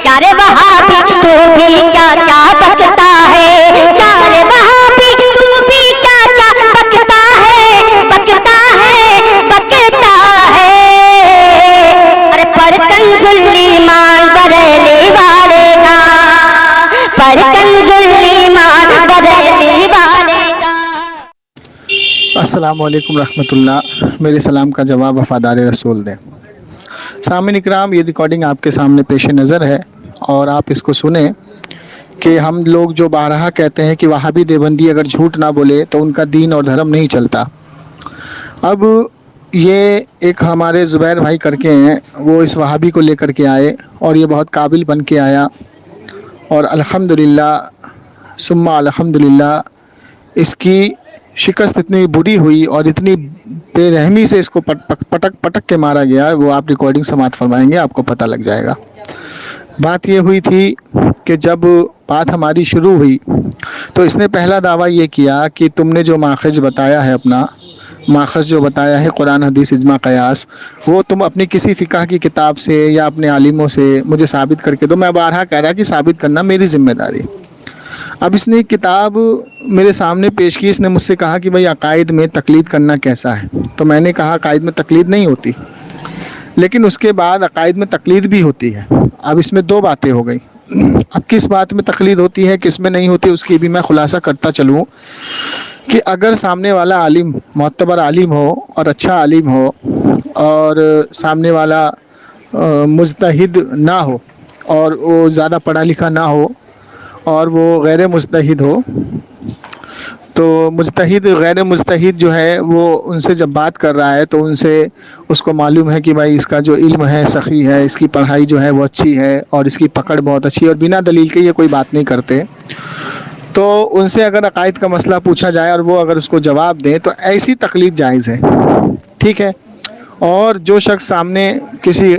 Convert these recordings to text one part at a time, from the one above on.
क्या रे वहाबी तू भी क्या क्या बकता है, क्या रे वहाबी तू भी क्या क्या बकता है, बकता है, बकता है। अरे पढ़ कंजुल ईमान बरेली वाले का, पढ़ कंजुल ईमान बरेली वाले का। अस्सलामु अलैकुम रहमतुल्लाह। मेरे सलाम का जवाब वफादार रसूल दें। सामीन इकराम, ये रिकॉर्डिंग आपके सामने पेश नज़र है और आप इसको सुने कि हम लोग जो बारहा कहते हैं कि वहाबी देवबंदी अगर झूठ ना बोले तो उनका दीन और धर्म नहीं चलता। अब ये एक हमारे ज़ुबैर भाई करके हैं, वो इस वहाबी को लेकर के आए और ये बहुत काबिल बन के आया और अल्हम्दुलिल्लाह सुम्मा अल्हम्दुलिल्लाह इसकी शिकस्त इतनी बुरी हुई और इतनी बेरहमी से इसको पटक पटक के मारा गया, वो आप रिकॉर्डिंग समाप्त फरमाएंगे, आपको पता लग जाएगा। बात ये हुई थी कि जब बात हमारी शुरू हुई तो इसने पहला दावा ये किया कि तुमने जो माखज बताया है, अपना माखज जो बताया है कुरान हदीस इजमा कयास, वो तुम अपनी किसी फ़िक़ह की किताब से या अपने आलिमों से मुझे साबित करके दो। मैं बारहा कह रहा कि साबित करना मेरी ज़िम्मेदारी। अब इसने किताब मेरे सामने पेश की, इसने मुझसे कहा कि भाई अकायद में तकलीद करना कैसा है। तो मैंने कहा अकायद में तकलीद नहीं होती, लेकिन उसके बाद अकायद में तकलीद भी होती है। अब इसमें दो बातें हो गई। अब किस बात में तकलीद होती है, किस में नहीं होती, उसकी भी मैं खुलासा करता चलूँ कि अगर सामने वाला आलिम मोतबर आलिम हो और अच्छा आलिम हो और सामने वाला मुजतहिद ना हो और वो ज़्यादा पढ़ा लिखा ना हो और वो गैर मुजतहिद हो, तो मुजतहिद गैर मुजतहिद जो है वो उनसे जब बात कर रहा है तो उनसे उसको मालूम है कि भाई इसका जो इल्म है सही है, इसकी पढ़ाई जो है वो अच्छी है और इसकी पकड़ बहुत अच्छी है और बिना दलील के ये कोई बात नहीं करते। तो उनसे अगर अकायद का मसला पूछा जाए और वो अगर उसको जवाब दें तो ऐसी तकलीद जायज़ है, ठीक है। और जो शख्स सामने किसी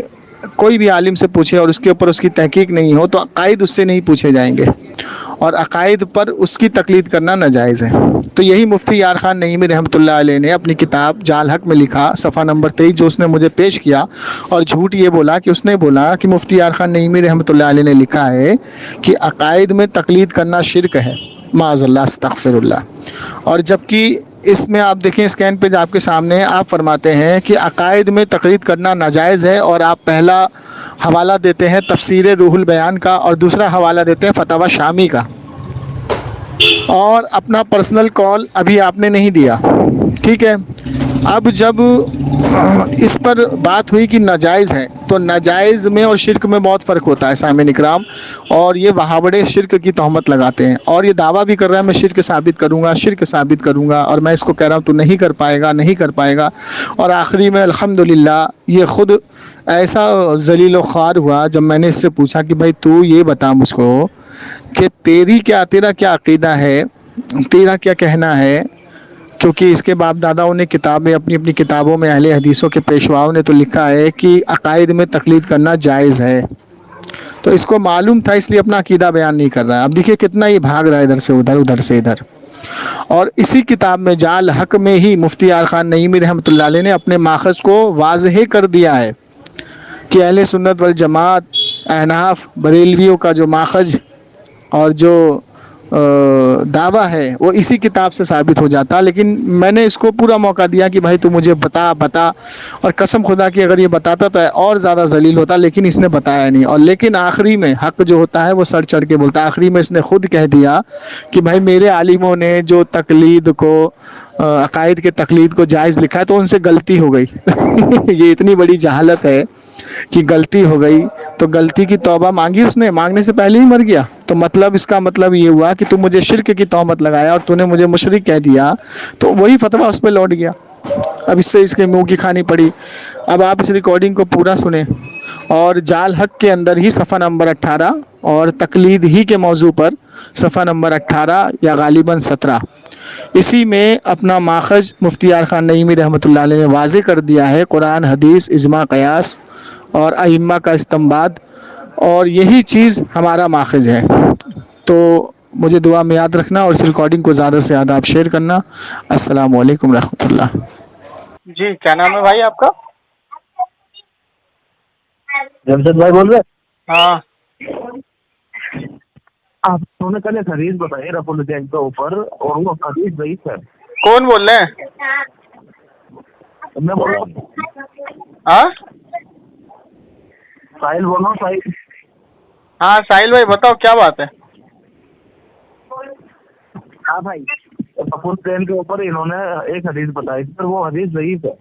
कोई भी आलिम से पूछे और उसके ऊपर उसकी तहकीक नहीं हो तो अकायद उससे नहीं पूछे जाएंगे और अकायद पर उसकी तकलीद करना नाजायज़ है। तो यही मुफ्ती यार ख़ान नईमी रहमतुल्लाह अलैह ने अपनी किताब जाल हक में लिखा, सफ़ा नंबर 23 जो उसने मुझे पेश किया और झूठ ये बोला कि उसने बोला कि मुफ्ती यार ख़ान नईमी रहमतुल्लाह अलैह ने लिखा है कि अकायद में तकलीद करना शिरक है, माज़अल्लाह अस्तग़फिरुल्लाह। और जबकि इसमें आप देखें स्कैन पेज आपके सामने, आप फरमाते हैं कि अकायद में तकलीद करना नाजायज़ है और आप पहला हवाला देते हैं तफसीर रूहुल बयान का और दूसरा हवाला देते हैं फतवा शामी का और अपना पर्सनल कॉल अभी आपने नहीं दिया, ठीक है। अब जब इस पर बात हुई कि नाजायज़ है, तो नाजायज़ में और शिरक में बहुत फ़र्क होता है सामीन इकराम। और ये वहाबड़े शिरक की तहमत लगाते हैं और ये दावा भी कर रहा है मैं शिरक साबित करूँगा, शिरक साबित करूँगा, और मैं इसको कह रहा हूँ तू नहीं कर पाएगा, नहीं कर पाएगा। और आखिरी में अल्हम्दुलिल्लाह ये ख़ुद ऐसा ज़लील व ख़्वार हुआ जब मैंने इससे पूछा कि भाई तू ये बता मुझको कि तेरा क्या अक़ीदा है, तेरा क्या कहना है, क्योंकि इसके बाप दादाओं ने किताबें अपनी अपनी किताबों में अहले हदीसों के पेशवाओं ने तो लिखा है कि अकायद में तकलीद करना जायज़ है। तो इसको मालूम था इसलिए अपना अकीदा बयान नहीं कर रहा है। अब देखिए कितना ही भाग रहा है इधर से उधर, उधर से इधर। और इसी किताब में जाल हक में ही मुफ्ती यार ख़ान नईमी रहमतुल्लाह अलैह ने अपने माखज़ को वाज़ेह कर दिया है कि अहले सुन्नत वल जमात अहनाफ बरेलवियों का जो माखज़ और जो दावा है वो इसी किताब से साबित हो जाता। लेकिन मैंने इसको पूरा मौका दिया कि भाई तू मुझे बता, और कसम खुदा की अगर ये बताता तो और ज़्यादा जलील होता, लेकिन इसने बताया नहीं। और लेकिन आखिरी में हक जो होता है वो सर चढ़ के बोलता है। आखिरी में इसने खुद कह दिया कि भाई मेरे आलिमों ने जो तकलीद को अकायद के तकलीद को जायज़ लिखा है तो उनसे गलती हो गई। ये इतनी बड़ी जहालत है कि गलती हो गई, तो गलती की तौबा मांगी उसने, मांगने से पहले ही मर गया। तो मतलब इसका मतलब ये हुआ कि तू मुझे शिरक की तौहमत लगाया और तूने मुझे मुशरिक कह दिया, तो वही फतवा उस पर लौट गया। अब इससे इसके मुंह की खानी पड़ी। अब आप इस रिकॉर्डिंग को पूरा सुने और जाल हक के अंदर ही सफ़ा नंबर 18 और तकलीद ही के मौजू पर सफ़ा नंबर 18 या गालिबन 17, इसी में अपना माखज़ मुफ्ती यार ख़ान नईमी रहमतुल्लाह अलैह ने वाज़े कर दिया है कुरान हदीस इजमा कयास और अइम्मा का इस्तिंबात, और यही चीज़ हमारा माखज़ है। तो मुझे दुआ में याद रखना और इस रिकॉर्डिंग को ज़्यादा से ज़्यादा आप शेयर करना। अस्सलामु अलैकुम रहमतुल्लाह। जी, क्या नाम है भाई आपका? जमशेद भाई बोल रहे? हाँ। आपने कल एक हदीस बताई रफुल यदैन के ऊपर और वो हदीस ज़ईफ है। कौन बोल रहे हैं? मैं बोल रहा हूँ हाँ साहिल बोल रहा हूँ साहिल। हाँ साहिल भाई बताओ क्या बात है? हाँ भाई रफुल यदैन के ऊपर इन्होंने एक हदीस बताई थी पर वो हदीस ज़ईफ है।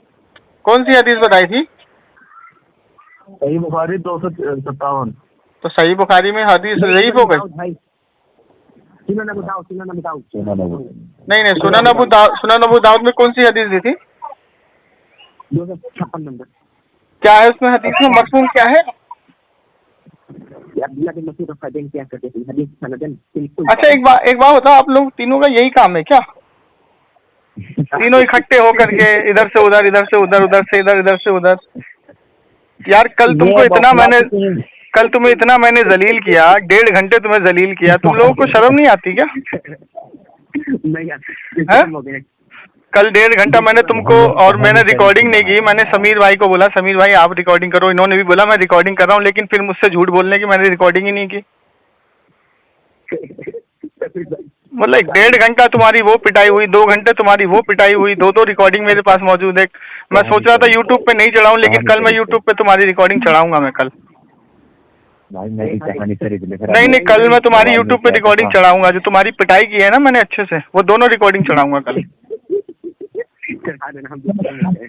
कौन सी हदीस बताई थी? सही बुखारी 257। तो सही बुखारी में हदीस ज़ईफ हो गई? नहीं नहीं, सुनन अबू दाऊद में कौन सी हदीस दी थी? 256 नंबर। क्या है उसमें हदीस में मफ़हूम क्या है? अच्छा एक बात बताओ, आप लोग तीनों का यही काम है क्या? तीनों इकट्ठे होकर के इधर से उधर, इधर से उधर, उधर से इधर, इधर से उधर। यार कल तुम्हें इतना मैंने जलील किया, 1.5 घंटे तुम्हें जलील किया, तुम लोगों को शर्म नहीं आती क्या? नहीं कल 1.5 घंटा मैंने तुमको, और मैंने रिकॉर्डिंग नहीं की। मैंने समीर भाई को बोला समीर भाई आप रिकॉर्डिंग करो, इन्होंने भी बोला मैं रिकॉर्डिंग कर रहा हूँ, लेकिन फिर मुझसे झूठ बोलने की मैंने रिकॉर्डिंग ही नहीं की। मतलब 1.5 घंटा तुम्हारी वो पिटाई हुई, 2 घंटे तुम्हारी वो पिटाई हुई, दो रिकॉर्डिंग मेरे पास मौजूद है। मैं सोच रहा था यूट्यूब पे नहीं चढ़ाऊं, लेकिन कल मैं यूट्यूब पे तुम्हारी रिकॉर्डिंग चढ़ाऊंगा। मैं कल नहीं, कल मैं तुम्हारी यूट्यूब पे रिकॉर्डिंग चढ़ाऊंगा। जो तुम्हारी पिटाई की है ना मैंने अच्छे से, वो दोनों रिकॉर्डिंग चढ़ाऊंगा कल।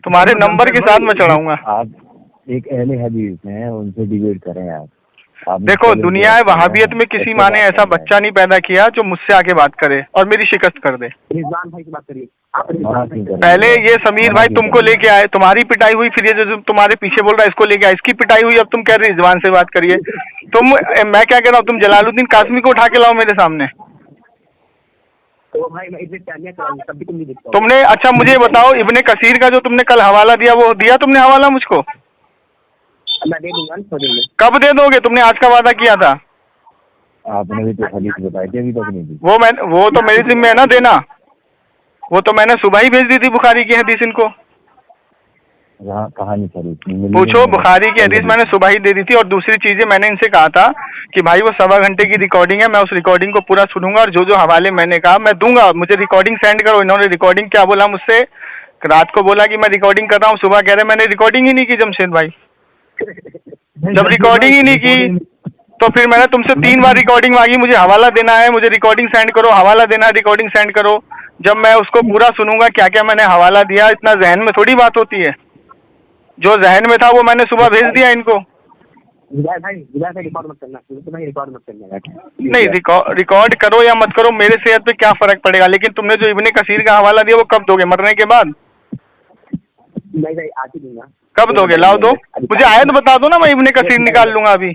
तुम्हारे नंबर के साथ मैं चढ़ाऊंगा। आप एक अहले हदीस हैं, उनसे डिबेट करें आप। देखो दुनिया वहाबियत में किसी माँ ने ऐसा बच्चा नहीं पैदा किया जो मुझसे आके बात करे और मेरी शिकस्त कर दे। रिजवान भाई से बात करिए। पहले ये समीर भाई तुमको लेके आए, तुम्हारी पिटाई हुई, फिर ये जो तुम्हारे पीछे बोल रहा है इसको लेके आए, इसकी पिटाई हुई, अब तुम कह रहे रिजवान से बात करिए। मैं क्या कह रहा हूँ, तुम जलालुद्दीन कासमी को उठा के लाओ मेरे सामने। तो भाई मैं इज्जत चाहिए तब भी तुम नहीं देखते। तुमने, अच्छा मुझे बताओ, इब्ने कसीर का जो तुमने कल हवाला दिया, वो दिया तुमने हवाला मुझको? मैं दे दूंगा, कब दे दोगे? तुमने आज का वादा किया था। आपने भी तो हदीस बताई थी, अभी तक नहीं दी। वो तो मेरे जिम्मे है ना देना। वो तो मैंने सुबह ही भेज दी थी बुखारी की हदीस इनको। कहानी पूछो, बुखारी की हदीस मैंने सुबह ही दे दी थी। और दूसरी चीजें मैंने इनसे कहा था कि भाई वो 1.25 घंटे की रिकॉर्डिंग है, मैं उस रिकॉर्डिंग को पूरा सुनूंगा और जो जो हवाले मैंने कहा मैं दूंगा। मुझे रिकॉर्डिंग सेंड करो। इन्होंने रिकॉर्डिंग क्या बोला मुझसे, रात को बोला कि मैं रिकॉर्डिंग कर रहा हूँ, सुबह कह रहे मैंने रिकॉर्डिंग ही नहीं की। जमशेद भाई जब रिकॉर्डिंग ही नहीं की तो फिर मैंने तुमसे 3 बार रिकॉर्डिंग मांगी, मुझे हवाला देना है, मुझे रिकॉर्डिंग सेंड करो, हवाला देना है, रिकॉर्डिंग सेंड करो। जब मैं उसको पूरा सुनूंगा क्या क्या मैंने हवाला दिया, इतना जहन में थोड़ी बात होती है। जो जहन में था वो मैंने सुबह भेज दिया इनको। रिकॉर्ड मत करना। नहीं रिकॉर्ड करो या मत करो, मेरे सेहत पे क्या फर्क पड़ेगा। लेकिन तुमने जो इब्ने कसीर का हवाला दिया वो कब दोगे? मरने के बाद? नहीं भाई आज ही दूंगा। कब दोगे? लाओ दो, मुझे आयत बता दो ना, मैं इब्ने कसीर निकाल लूंगा अभी।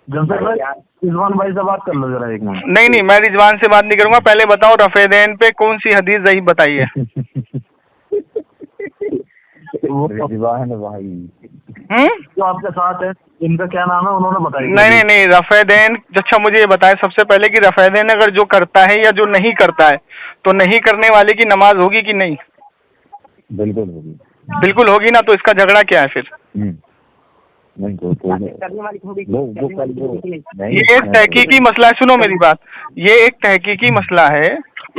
रिजवान भाई से बात कर लो जरा एक मिनट। नहीं मैं रिजवान से बात नहीं करूंगा। पहले बताओ रफ़ेदैन पे कौन सी हदीस ज़ईफ बताई है? रिजवान भाई जो आपके साथ है, इनका क्या नाम है, उन्होंने बताया? नहीं रफ़ेदैन। अच्छा मुझे ये बताएं सबसे पहले कि रफ़ेदैन अगर जो करता है या जो नहीं करता है, तो नहीं करने वाले की नमाज होगी कि नहीं? बिल्कुल होगी। बिल्कुल होगी ना, तो इसका झगड़ा क्या है फिर? नहीं करने वाली ये एक तहकीकी मसला है। सुनो मेरी बात, ये एक तहकीकी मसला है।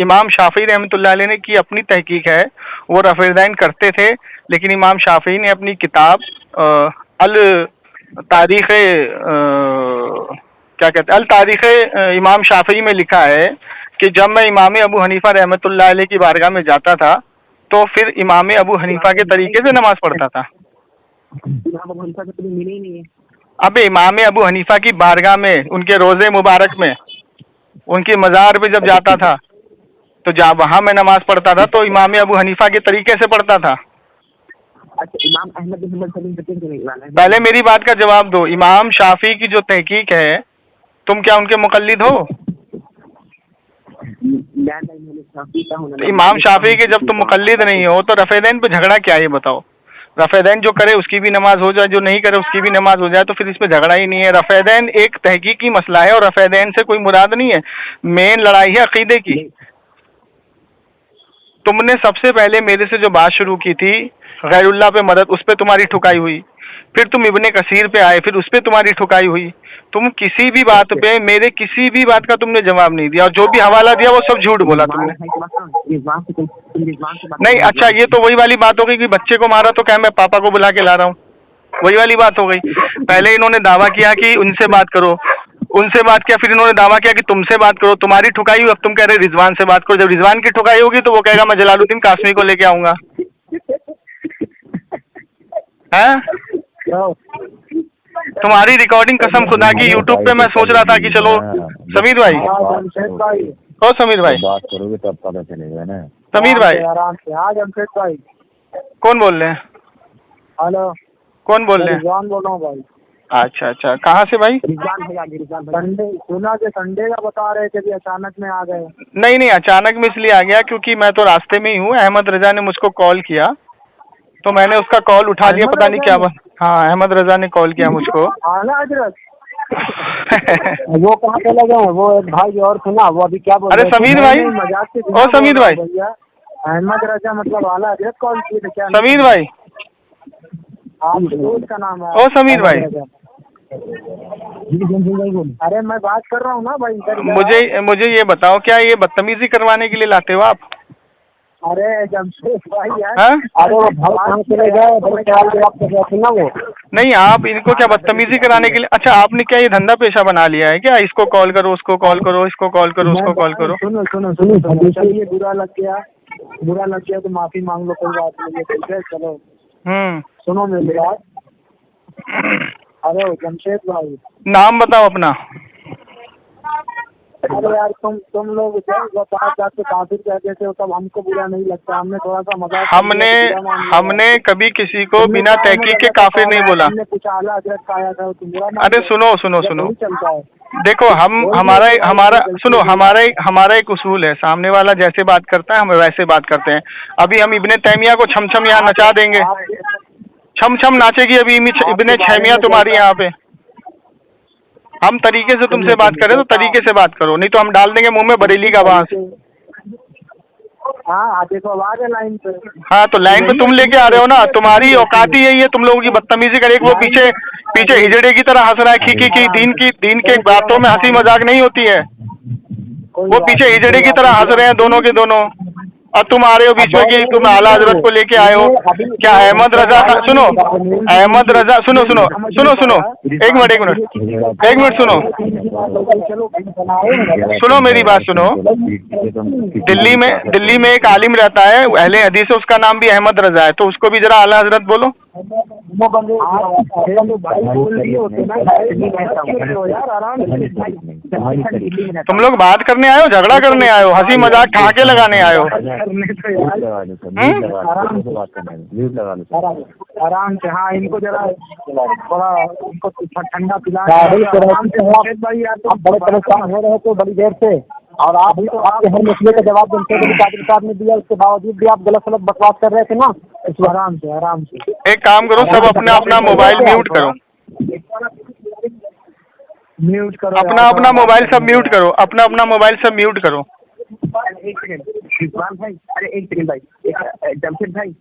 इमाम शाफी रहमतुल्लाह अलैह ने की अपनी तहकीक है, वो रफ़ेदैन करते थे, लेकिन इमाम शाफी ने अपनी किताब अल तारीख़ क्या कहते हैं, अल तारीख़ इमाम शाफी में लिखा है कि जब मैं इमाम अबू हनीफा रहमतुल्लाह अलैह की बारगाह में जाता था तो फिर इमाम अबू हनीफा के तरीके से नमाज पढ़ता था। अब इमाम अबू हनीफा की बारगाह में, उनके रोज़े मुबारक में, उनकी मज़ार पे जब जाता था तो जब वहाँ मैं नमाज पढ़ता था तो इमाम अबू हनीफा के तरीके से पढ़ता था। अच्छा इमाम अहमद बिन हंबल पहले मेरी बात का जवाब दो। इमाम शाफी की जो तहकीक है, तुम क्या उनके मुकल्लिद हो? तो इमाम शाफी के जब तुम मुकल्लिद नहीं हो तो रफ़ेदैन पे झगड़ा क्या है ये बताओ? रफ़ेदैन जो करे उसकी भी नमाज हो जाए, जो नहीं करे उसकी भी नमाज हो जाए, तो फिर इस पे झगड़ा ही नहीं है। रफ़ेदैन एक तहकीकी मसला है और रफ़ेदैन से कोई मुराद नहीं है। मेन लड़ाई है अकीदे की। तुमने सबसे पहले मेरे से जो बात शुरू की थी गैरुल्लाह पे मदद, उस पे तुम्हारी ठुकाई हुई। फिर तुम इब्ने कसीर पे आए, फिर उस पे तुम्हारी ठुकाई हुई। तुम किसी भी बात पे मेरे किसी भी बात का तुमने जवाब नहीं दिया, और जो भी हवाला दिया वो सब झूठ बोला तुमने। नहीं, अच्छा ये तो वही वाली बात हो गई कि बच्चे को मारा तो क्या मैं पापा को बुला के ला रहा हूँ, वही वाली बात हो गई। पहले इन्होंने दावा किया कि उनसे बात करो, उनसे बात किया, फिर इन्होंने दावा किया कि तुमसे बात करो, तुम्हारी ठुकाई हुई, अब तुम कह रहे रिजवान से बात करो। जब रिजवान की ठुकाई होगी तो वो कहेगा मैं जलालुद्दीन कासमी को लेके आऊंगा। हैं? तुम्हारी रिकॉर्डिंग कसम खुदा की यूट्यूब पे मैं सोच रहा था कि चलो समीर भाई, ओ समीर भाई, बात करोगे तब पता चलेगा ना। समीर भाई आराम से। हाँ जमशेद भाई। कौन बोल रहे हैं? हेलो, कौन बोल रहे हैं? रिजवान बोल रहा हूँ भाई। अच्छा अच्छा, कहाँ से भाई? संडे सुना कि संडे का बता रहे थे कि अचानक में आ गए। नहीं नहीं, अचानक में इसलिए आ गया क्योंकि मैं तो रास्ते में ही हूँ। अहमद रजा ने मुझको कॉल किया तो मैंने उसका कॉल उठा लिया, पता नहीं क्या बात। हाँ, अहमद रजा ने कॉल किया मुझको। आना हजरत। वो कहाँ चले गए? वो एक भाई और सुना, वो अभी क्या बोल अरे समीर भाई, मजाक से ओ समीर भाई, अहमद रजा मतलब आला हजरत कॉल किए थे क्या? समीर भाई, आपके दोस्त का नाम है? ओ समीर भाई, अरे मैं बात कर रहा हूँ ना भाई। मुझे ये बताओ, क्या ये बदतमीजी करवाने के लिए लाते हो आप? अरे जमशेद भाई यार। हाँ? अरे वो भाई कहाँ चले गए? बड़े ख्याल से आप कर ना वो। नहीं, आप इनको क्या बदतमीजी कराने के लिए? अच्छा, आपने क्या ये धंधा पेशा बना लिया है क्या? इसको कॉल करो, उसको कॉल करो, इसको कॉल करो, उसको कॉल करो। सुनो सुनो सुनो, चलिए बुरा लग गया तो माफी मांग लो, कोई बात नहीं है, ठीक है चलो। सुनो मेरी बात। अरे जमशेद भाई, नाम बताओ अपना। अरे यार तुम लोग जाके काफिर कहते थे, तब हमको बुरा नहीं लगता, हमने थोड़ा सा मजाक। हमने कभी किसी को बिना तहकीक के काफिर नहीं बोला। हमने कुछ आला हजरत का आया था तो बुरा। अरे सुनो सुनो सुनो, चलता है। देखो हमारा एक उसूल है, सामने वाला जैसे बात करता है हम वैसे बात करते हैं। अभी हम इब्ने तैमिया को छम यहाँ नचा देंगे, छम नाचेगी अभी इब्ने तैमिया तुम्हारी यहाँ पे। हम तरीके से तुमसे बात करें तो तरीके से बात करो, नहीं तो हम डाल देंगे मुंह में बरेली का बांस। हाँ देखो आवाज है लाइन पे। हाँ तो लाइन पे तुम लेके आ रहे हो ना, तुम्हारी औकात ही यही है, तुम लोगों की बदतमीजी करे। वो पीछे हिजड़े की तरह हंस रहा है की दीन के बातों में हंसी मजाक नहीं होती है। वो पीछे हिजड़े की तरह हंस रहे हैं दोनों के दोनों, और तुम आ रहे हो बीच में कि तुम आला हजरत को लेके आए हो। क्या अहमद रजा? सुनो अहमद रजा, सुनो एक मिनट सुनो मेरी बात सुनो। दिल्ली में एक आलिम रहता है, अहले हदीस है, उसका नाम भी अहमद रजा है, तो उसको भी जरा आला हजरत बोलो। तुम लोग बात करने आए हो, झगड़ा करने आए हो, हंसी मजाक ठहाके लगाने आए हो? आराम से। हाँ इनको जरा थोड़ा इनको ठंडा पिला। भाई यार तो बड़े परेशान हो रहे थे बड़ी देर से, और आप भी तो आपके हर मसले का जवाब देते थे, कादिर साहब ने दिया, उसके बावजूद भी आप गलत बकवास कर रहे थे ना। इसको आराम से एक काम करो, सब अपना मोबाइल म्यूट करो, अपना मोबाइल सब म्यूट करो, अपना मोबाइल सब म्यूट करो। एक सेकंड भाई, अरे एक सेकंड भाई, जमशेद भाई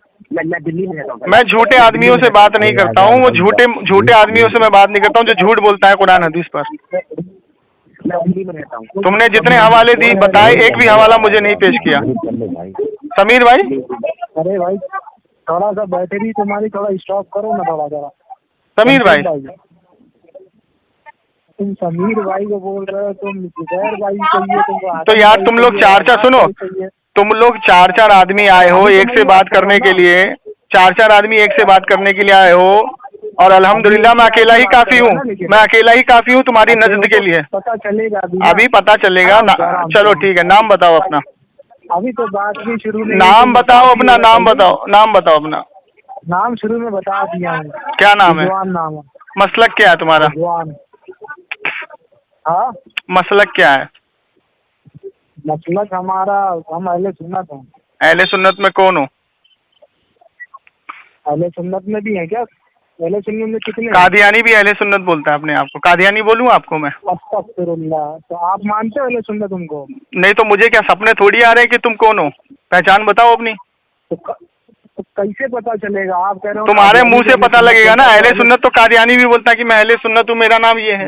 मैं दिल्ली में रहता हूँ। मैं झूठे आदमियों से बात नहीं करता हूँ, वो झूठे आदमियों से मैं बात नहीं करता हूँ जो झूठ बोलता है कुरान हदीस पर। मैं दिल्ली में रहता हूँ। तुमने जितने हवाले दी बताए, एक भी हवाला मुझे नहीं पेश किया। समीर भाई, अरे भाई थोड़ा सा बैटरी तुम्हारी थोड़ा स्टॉप करो ना थोड़ा जरा। समीर भाई, तुम समीर भाई को बोल रहे हो, तुम जुबैर भाई चाहिए तुमको। तो यार तुम लोग तुम लोग चार आदमी आए हो एक से बात करने के लिए, चार आदमी एक से बात करने के लिए आए हो, और अल्हम्दुलिल्लाह मैं अकेला ही काफी हूँ तुम्हारी नजद के लिए। पता चलेगा अभी पता चलेगा ना। चलो ठीक है, नाम बताओ अपना। अभी तो बात भी शुरू में। नाम बताओ अपना, नाम बताओ अपना। नाम शुरू में बता दिया हूँ। क्या नाम है? नाम है। मसलक क्या है तुम्हारा? हाँ मसलक क्या है? मसलक हमारा, हम अहले सुन्नत हैं। अहले सुन्नत में कौन हो? अहले सुन्नत में भी है क्या? अहले सुन्नत में कितने? कादियानी भी अहले सुन्नत बोलता है अपने आप को। कादियानी बोलूं आपको मैं? अस्तगफिरुल्लाह। तो आप मानते हो अहले सुन्नत उनको? नहीं तो मुझे क्या सपने थोड़ी आ रहे हैं कि तुम कौन हो? पहचान बताओ अपनी। तो कैसे पता चलेगा? आप कह रहे हो तुम्हारे मुंह से पता लगेगा ना। अहले सुन्नत तो कादियानी भी बोलता है कि मैं अहले सुन्नत हूँ, मेरा नाम ये है।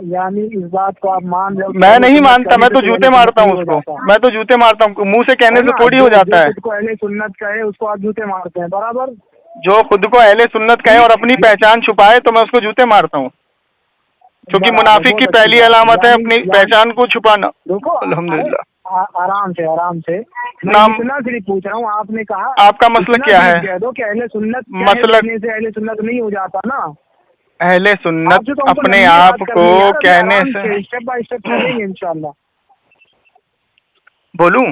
यानी इस बात को आप मान रहे हो? मैं नहीं मानता, मैं तो जूते मारता हूँ उसको, मैं तो जूते मारता हूँ। मुंह से कहने से थोड़ी हो जाता है। खुद को अहले सुन्नत कहे उसको आप जूते मारते हैं, बराबर। जो खुद को अहले सुन्नत कहे और अपनी पहचान छुपाए तो मैं उसको जूते मारता हूँ, क्योंकि मुनाफिक की पहली अलामत है अपनी पहचान को छुपाना। अल्हम्दुलिल्लाह। आराम से मैं नाम इतना सिर्फ पूछ रहा हूँ। आपने कहा आपका मसलक क्या है? कह दो कि अहले सुन्नत मसलक कहने से अहले सुन्नत नहीं हो जाता ना। अहले सुन्नत अपने आप को कहने से। स्टेप बाय स्टेप चलेंगे इंशाल्लाह। बोलूं?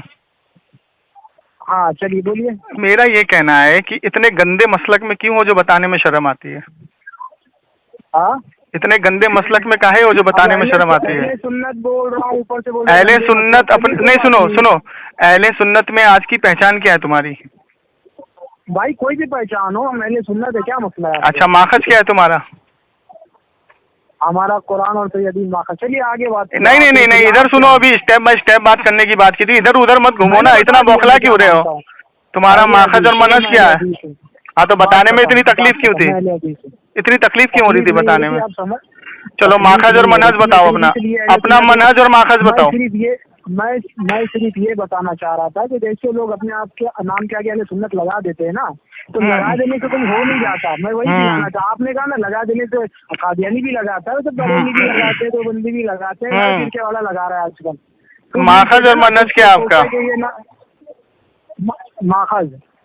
हाँ चलिए बोलिए। मेरा ये कहना है कि इतने गंदे मसलक में क्यों हो जो बताने में शर्म आती है? हाँ, इतने गंदे मसलक में काहे हो जो बताने में शर्म आती है? अहले सुन्नत बोल रहा हूँ, ऊपर से बोल अहले सुन्नत अपन नहीं, सुनो, अहले सुन्नत में आज की पहचान क्या है तुम्हारी? भाई कोई भी पहचान हो, हम अहले सुन्नत है, क्या मसला है? अच्छा, माखज क्या है तुम्हारा? हमारा कुरान और सही माखज। चलिए आगे बात। नहीं, इधर सुनो, अभी स्टेप बाय स्टेप बात करने की बात की थी। इधर उधर मत घूमो ना, इतना बौखला क्यों रहे हो? तुम्हारा माखज और मनहज क्या है? हाँ, तो बताने में इतनी तकलीफ क्यों थी? इतनी तकलीफ क्यों हो रही थी बताने में? चलो माखज और मनहज बताओ, अपना मनहज और माखज बताओ। मैं सिर्फ ये बताना चाह रहा था कि जैसे लोग अपने आप के नाम के आगे अहले सुन्नत लगा देते हैं ना, तो लगा देने से तुम हो नहीं जाता। मैं वही कहना था, आपने कहा ना लगा देने से कादियानी भी लगाता है, तो बरेली भी लगाते हैं, तो बंदी भी लगाते हैं, फिर वाला लगा रहा है आजकल। तो माखज और मनहज क्या आपका?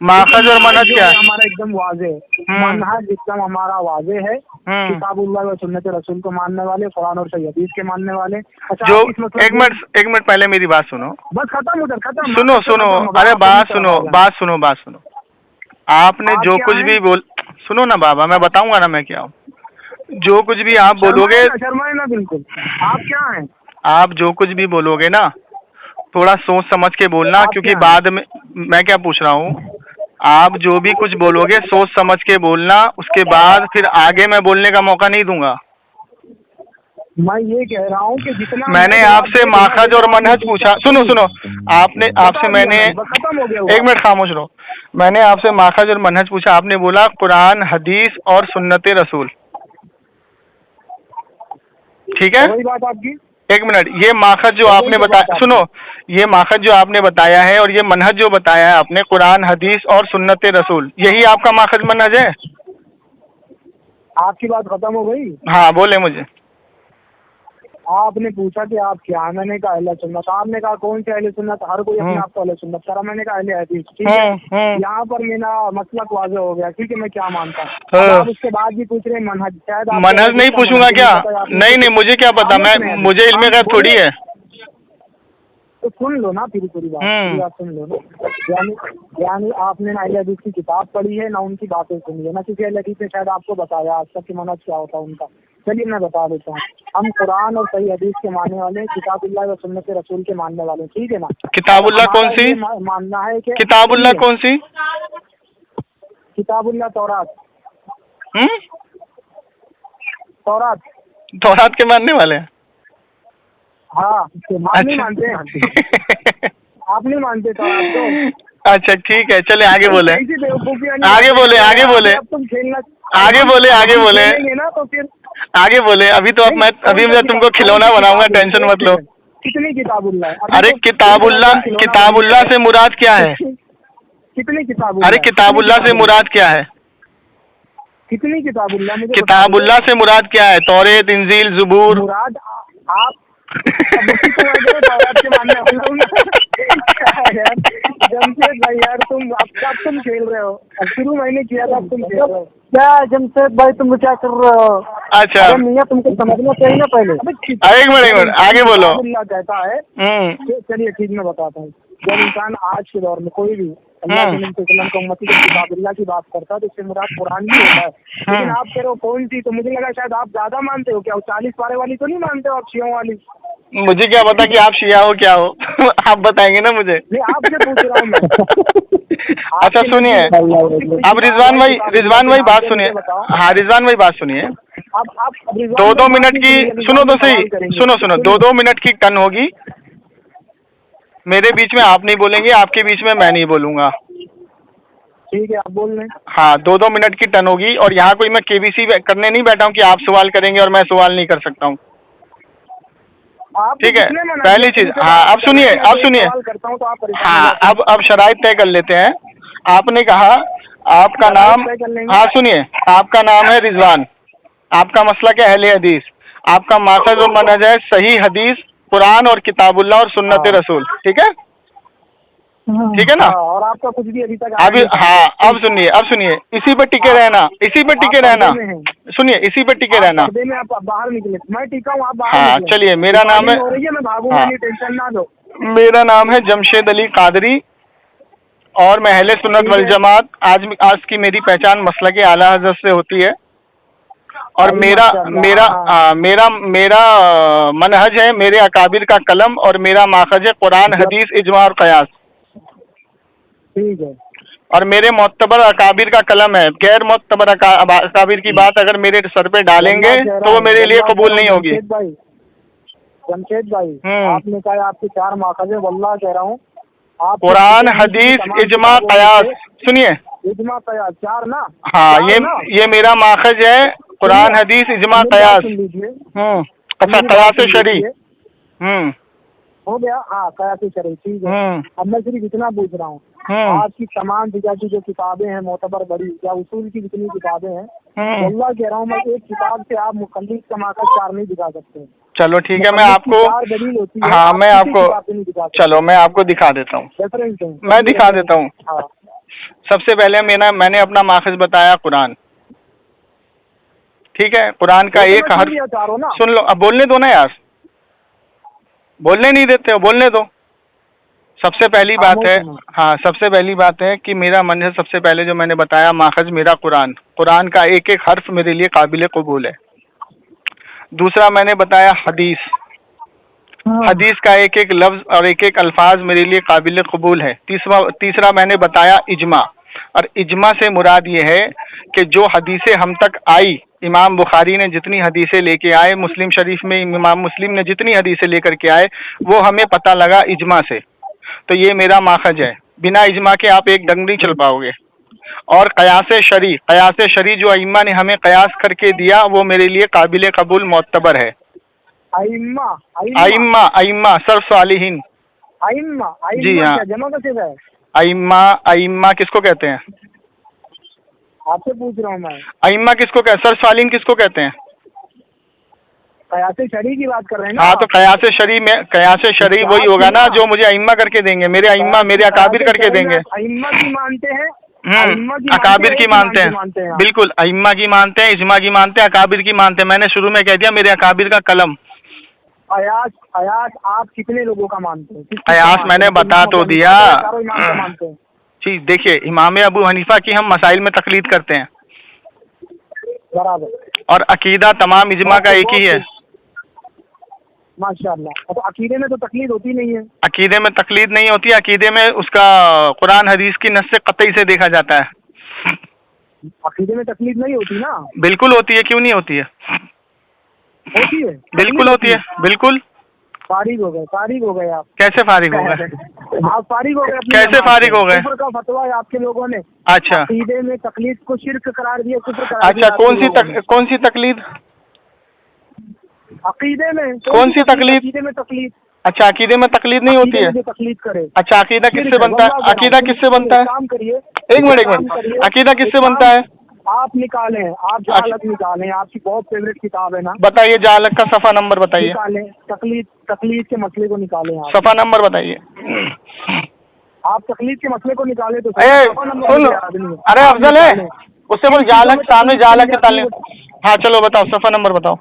माखज और मनहज क्या है? हमारा एकदम वाजे, मनहज एकदम हमारा वाजे है। किताबुल्लाह व सुन्नत रसूल को मानने वाले, कुरान और सही हदीस के मानने वाले। अच्छा, जो एक मिनट पहले मेरी बात सुनो। बस खत्म उधर खत्म। सुनो, अरे बात सुनो। आपने जो कुछ भी सुनो ना बाबा, मैं बताऊंगा ना मैं क्या हूँ। जो कुछ भी आप बोलोगे, शर्माए ना बिल्कुल। आप क्या हैं? आप जो कुछ भी बोलोगे ना, थोड़ा सोच समझ के बोलना, क्योंकि बाद में मैं क्या पूछ रहा हूँ, आप जो भी कुछ बोलोगे सोच समझ के बोलना, उसके बाद फिर आगे मैं बोलने का मौका नहीं दूंगा। मैं ये कह रहा हूँ कि जितना मैंने आपसे माखज और मनहज पूछा। सुनो, आपसे मैंने खत्म हो गया। एक मिनट खामोश रहो। मैंने आपसे माखज और मनहज पूछा, आपने बोला कुरान, हदीस और सुन्नत रसूल। ठीक है, वही बात आपकी। एक मिनट, ये माखज जो आपने बताया, सुनो, ये माखज जो आपने बताया है और ये मनहज जो बताया है आपने, कुरान, हदीस और सुन्नत रसूल, यही आपका माखज मनहज है? आपकी बात खत्म हो गई? हाँ, बोले मुझे। आपने पूछा कि आप क्या, मैंने कहा अहले सुन्नत। आपने कहा कौन से अहले सुन्नत? हर कोई अपने आप को अहले सुन्नत करा। मैंने कहा अहले हदीस। ठीक है, यहाँ पर मेरा मसलक वाज़ेह हो गया। ठीक है, मैं क्या मानता हूँ। आप उसके बाद भी पूछ रहे हैं मनहज। शायद मनहज नहीं पूछूंगा क्या? नहीं, मुझे क्या पता, मुझे इल्म गैब थोड़ी है। तो सुन लो ना फिर पूरी बात सुन लो ना। यानी आपने ना अहले हदीस की किताब पढ़ी है, ना उनकी बातें सुनी है, ना किसी अहले हदीस ने शायद आपको बताया आज तक कि मनहज क्या होता है उनका। चलिए मैं बता देता हूँ। हम कुरान और सही हदीस के मानने वाले, किताबुल्लाह व सुन्नत रसूल के मानने वाले। ठीक है ना? किताबुल्लाह कौन सी? मानना है कि किताबुल्लाह कौन सी? किताबुल्लाह तौरात। तौरात के मानने वाले हैं? हाँ, आप नहीं मानते हैं। आप नहीं मानते तौरात को? अच्छा ठीक है, चले आगे बोले। आगे बोले। अभी तो अभी मैं तुमको खिलौना बनाऊंगा, टेंशन मत लो। कितनी किताबुल्लाह? अरे किताबुल्लाह से मुराद क्या है? कितनी किताबुल्लाह? अरे किताबुल्लाह से मुराद क्या है? कितनी किताबुल्लाह? किताबुल्लाह से मुराद क्या है? तौरेत, इंजील, ज़बूर। मुराद आप के मानने वाला हूँ यार। जमशेद भाई यार, तुम खेल रहे हो। शुरू मैंने किया था, तुम खेल रहे हो क्या? जमशेद भाई तुम क्या कर रहे हो? अच्छा मियां, तुमको समझना चाहिए ना पहले। एक मिनट आगे बोलो। अल्लाह कहता है, चलिए ठीक मैं बताता हूँ। जब इंसान आज के दौर में कोई भी अल्लाह के नबी को उम्मती की किताबुल्लाह की बात करता है तो इससे मुराद कुरान भी होता है। लेकिन आप कह रहे हो कौन सी? तो मुझे लगा शायद आप ज्यादा मानते हो। क्या 40 पारे वाली तो नहीं मानते हो आप? शियों वाली? मुझे क्या पता कि आप शिया हो क्या हो। आप बताएंगे ना मुझे। नहीं, आपसे पूछ रहा हूँ मैं। अच्छा सुनिए, अब रिजवान भाई बात सुनिए। हाँ रिजवान भाई बात सुनिए। अब 2 मिनट की सुनो तो सही, सुनो 2 मिनट की टर्न होगी। मेरे बीच में आप नहीं बोलेंगे, आपके बीच में मैं नहीं बोलूंगा। ठीक है, आप बोल रहे हैं। हाँ, 2-2 मिनट की टर्न होगी और यहाँ कोई मैं केबीसी करने नहीं बैठा हूँ कि आप सवाल करेंगे और मैं सवाल नहीं कर सकता हूँ। आप ठीक है, पहली चीज, हाँ अब सुनिए, अब सुनिए, करता हूँ तो आप परेशान हो हाँ जाते हैं। अब शराइत तय कर लेते हैं। आपने कहा आपका नाम, तय कर लेंगे। हाँ सुनिए, आपका नाम है रिजवान, आपका मसला क्या अहले हदीस, आपका माखज़ और मनहज है सही हदीस, कुरान और किताबुल्लाह और सुन्नत रसूल, ठीक है, ठीक है ना। हाँ, और आपका कुछ भी अभी तक अभी हाँ, अब सुनिए, इसी पे टिके रहना, इसी पे टिके रहना, सुनिए इसी पे टिके रहना। पर्दे में आप बाहर निकले, मैं टिका हूँ, आप बाहर हाँ निकले। चलिए, मेरा नाम है, हो रही है, मैं भागूंगा हाँ, नहीं, टेंशन ना लो। मेरा नाम है जमशेद अली कादरी और मैं अहले सुन्नत वल जमात। आज की मेरी पहचान मसलक आला हज़रत से होती है और मेरा मेरा मेरा मेरा मनहज है, मेरे अकाबिर का कलम और मेरा माखज़ है कुरान हदीस इजमा और कयास। ठीक है। और मेरे मोतबर अकाबिर का कलम है, गैर मोतबर अकाबिर की बात अगर मेरे सर पे डालेंगे तो वो मेरे लिए कबूल नहीं होगी। जमशेद भाई, आपने कहा आपके 4 माखज़ है, वल्लाह कह रहा हूँ, आप कुरान हदीस इजमा कयास, सुनिए, इजमा कयास 4 ना। हाँ, ये मेरा माखज़ है, कुरान हदीस इजमा कयास। अच्छा, कयास शरी, हो गया। हाँ, कयास शरी, ठीक है। अब मैं सिर्फ इतना पूछ रहा हूँ, आपकी तमाम जगह की जो किताबें हैं मोतबर बड़ी या उसूल की जितनी किताबें हैं, अल्लाह कह रहा हूँ मैं, एक किताब से आप मुकल्लिद का माखज़ 4 नहीं दिखा सकते। चलो ठीक है, मैं आपको, हाँ मैं आपको, चलो मैं आपको दिखा देता हूँ, मैं दिखा देता हूँ। सबसे पहले मैंने अपना माखज़ बताया कुरान, ठीक है, कुरान का एक हर्फ, सुन लो, अब बोलने दो ना यार, बोलने नहीं देते हो, बोलने दो। सबसे पहली बात है, हाँ सबसे पहली बात है कि मेरा मनहज, सबसे पहले जो मैंने बताया माखज़ मेरा कुरान का एक एक हर्फ मेरे लिए काबिल कबूल है। दूसरा मैंने बताया हदीस, हदीस का एक एक लफ्ज़ और एक एक अल्फाज मेरे लिए काबिल कबूल है। तीसरा मैंने बताया इजमा, और इजमा से मुराद ये है कि जो हदीसें हम तक आई, इमाम बुखारी ने जितनी हदीसें लेके आए, मुस्लिम शरीफ में इमाम मुस्लिम ने जितनी हदीसें लेकर के आए, वो हमें पता लगा इजमा से। तो ये मेरा माखज़ है, बिना इजमा के आप एक डंग नहीं चल पाओगे। और कयास शरी जो अइम्मा ने हमें कयास करके दिया, वो मेरे लिए काबिल कबूल मोतबर है। अइम्मा सर्फ सालिहीन, जी हाँ, अइम्मा किसको कहते हैं, आपसे पूछ रहा हूँ मैं। अइम्मा किसको कहते हैं, सर्फ सालिहीन किसको कहते हैं? कयास शरी की बात कर रहे हैं ना। हाँ, तो कयास शरी वही होगा ना जो मुझे अइम्मा करके देंगे, मेरे अइम्मा मेरे अकाबिर करके देंगे। अइम्मा की मानते हैं, अकाबिर की मानते हैं, बिल्कुल, अइम्मा की मानते हैं, इजमा की मानते हैं, अकाबिर की मानते हैं। मैंने शुरू में कह दिया मेरे अकाबिर का कलम। अयास आप कितने लोगों का मानते हैं? अयास मैंने बता तो दिया मानते हैं। जी, देखिए, इमाम अबू हनीफा की हम मसाइल में तकलीद करते हैं, बराबर, और अकीदा तमाम इजमा का एक ही है। माशाअल्लाह। तो अकीदे में तो तकलीद होती नहीं है। अकीदे में तकलीद नहीं होती, अकीदे में उसका कुरान हदीस की नस्स कतई से देखा जाता है। अकीदे में तकलीद नहीं होती ना? बिल्कुल होती है, क्यों नहीं होती है? होती है, बिल्कुल होती है, बिल्कुल। फारिग हो गए आप। कैसे फारिग हो गए? आप फारिग हो गए? कैसे फारिग हो गए? कुफ्र का फतवा है आपके लोगों ने। अच्छा, अकीदे में तकलीद को शिर्क करार दिया, कुफ्र करार दिया। अच्छा, कौन सी तकलीद? अकीदे में कौन सी तकलीद? अकीदे में तकलीद। अच्छा, अकीदे में तकलीद नहीं होती है? तकलीद करे। अच्छा, अकीदा किससे बनता है? अकीदा किससे बनता है? काम करिए, एक मिनट, अकीदा किससे बनता है? आप निकालें, आप जहालत निकालें, आपकी बहुत फेवरेट किताब है ना, बताइए, जहालत का सफा नंबर बताइए। निकालें, तकलीद के मसले को निकालें। आप सफा नंबर बताइए। आप तकलीद के मसले को निकाले तो सुन, अरे अफजल है, उससे बोल जहालत, सामने जहालत के ताले। हाँ चलो बताओ, सफा नंबर बताओ।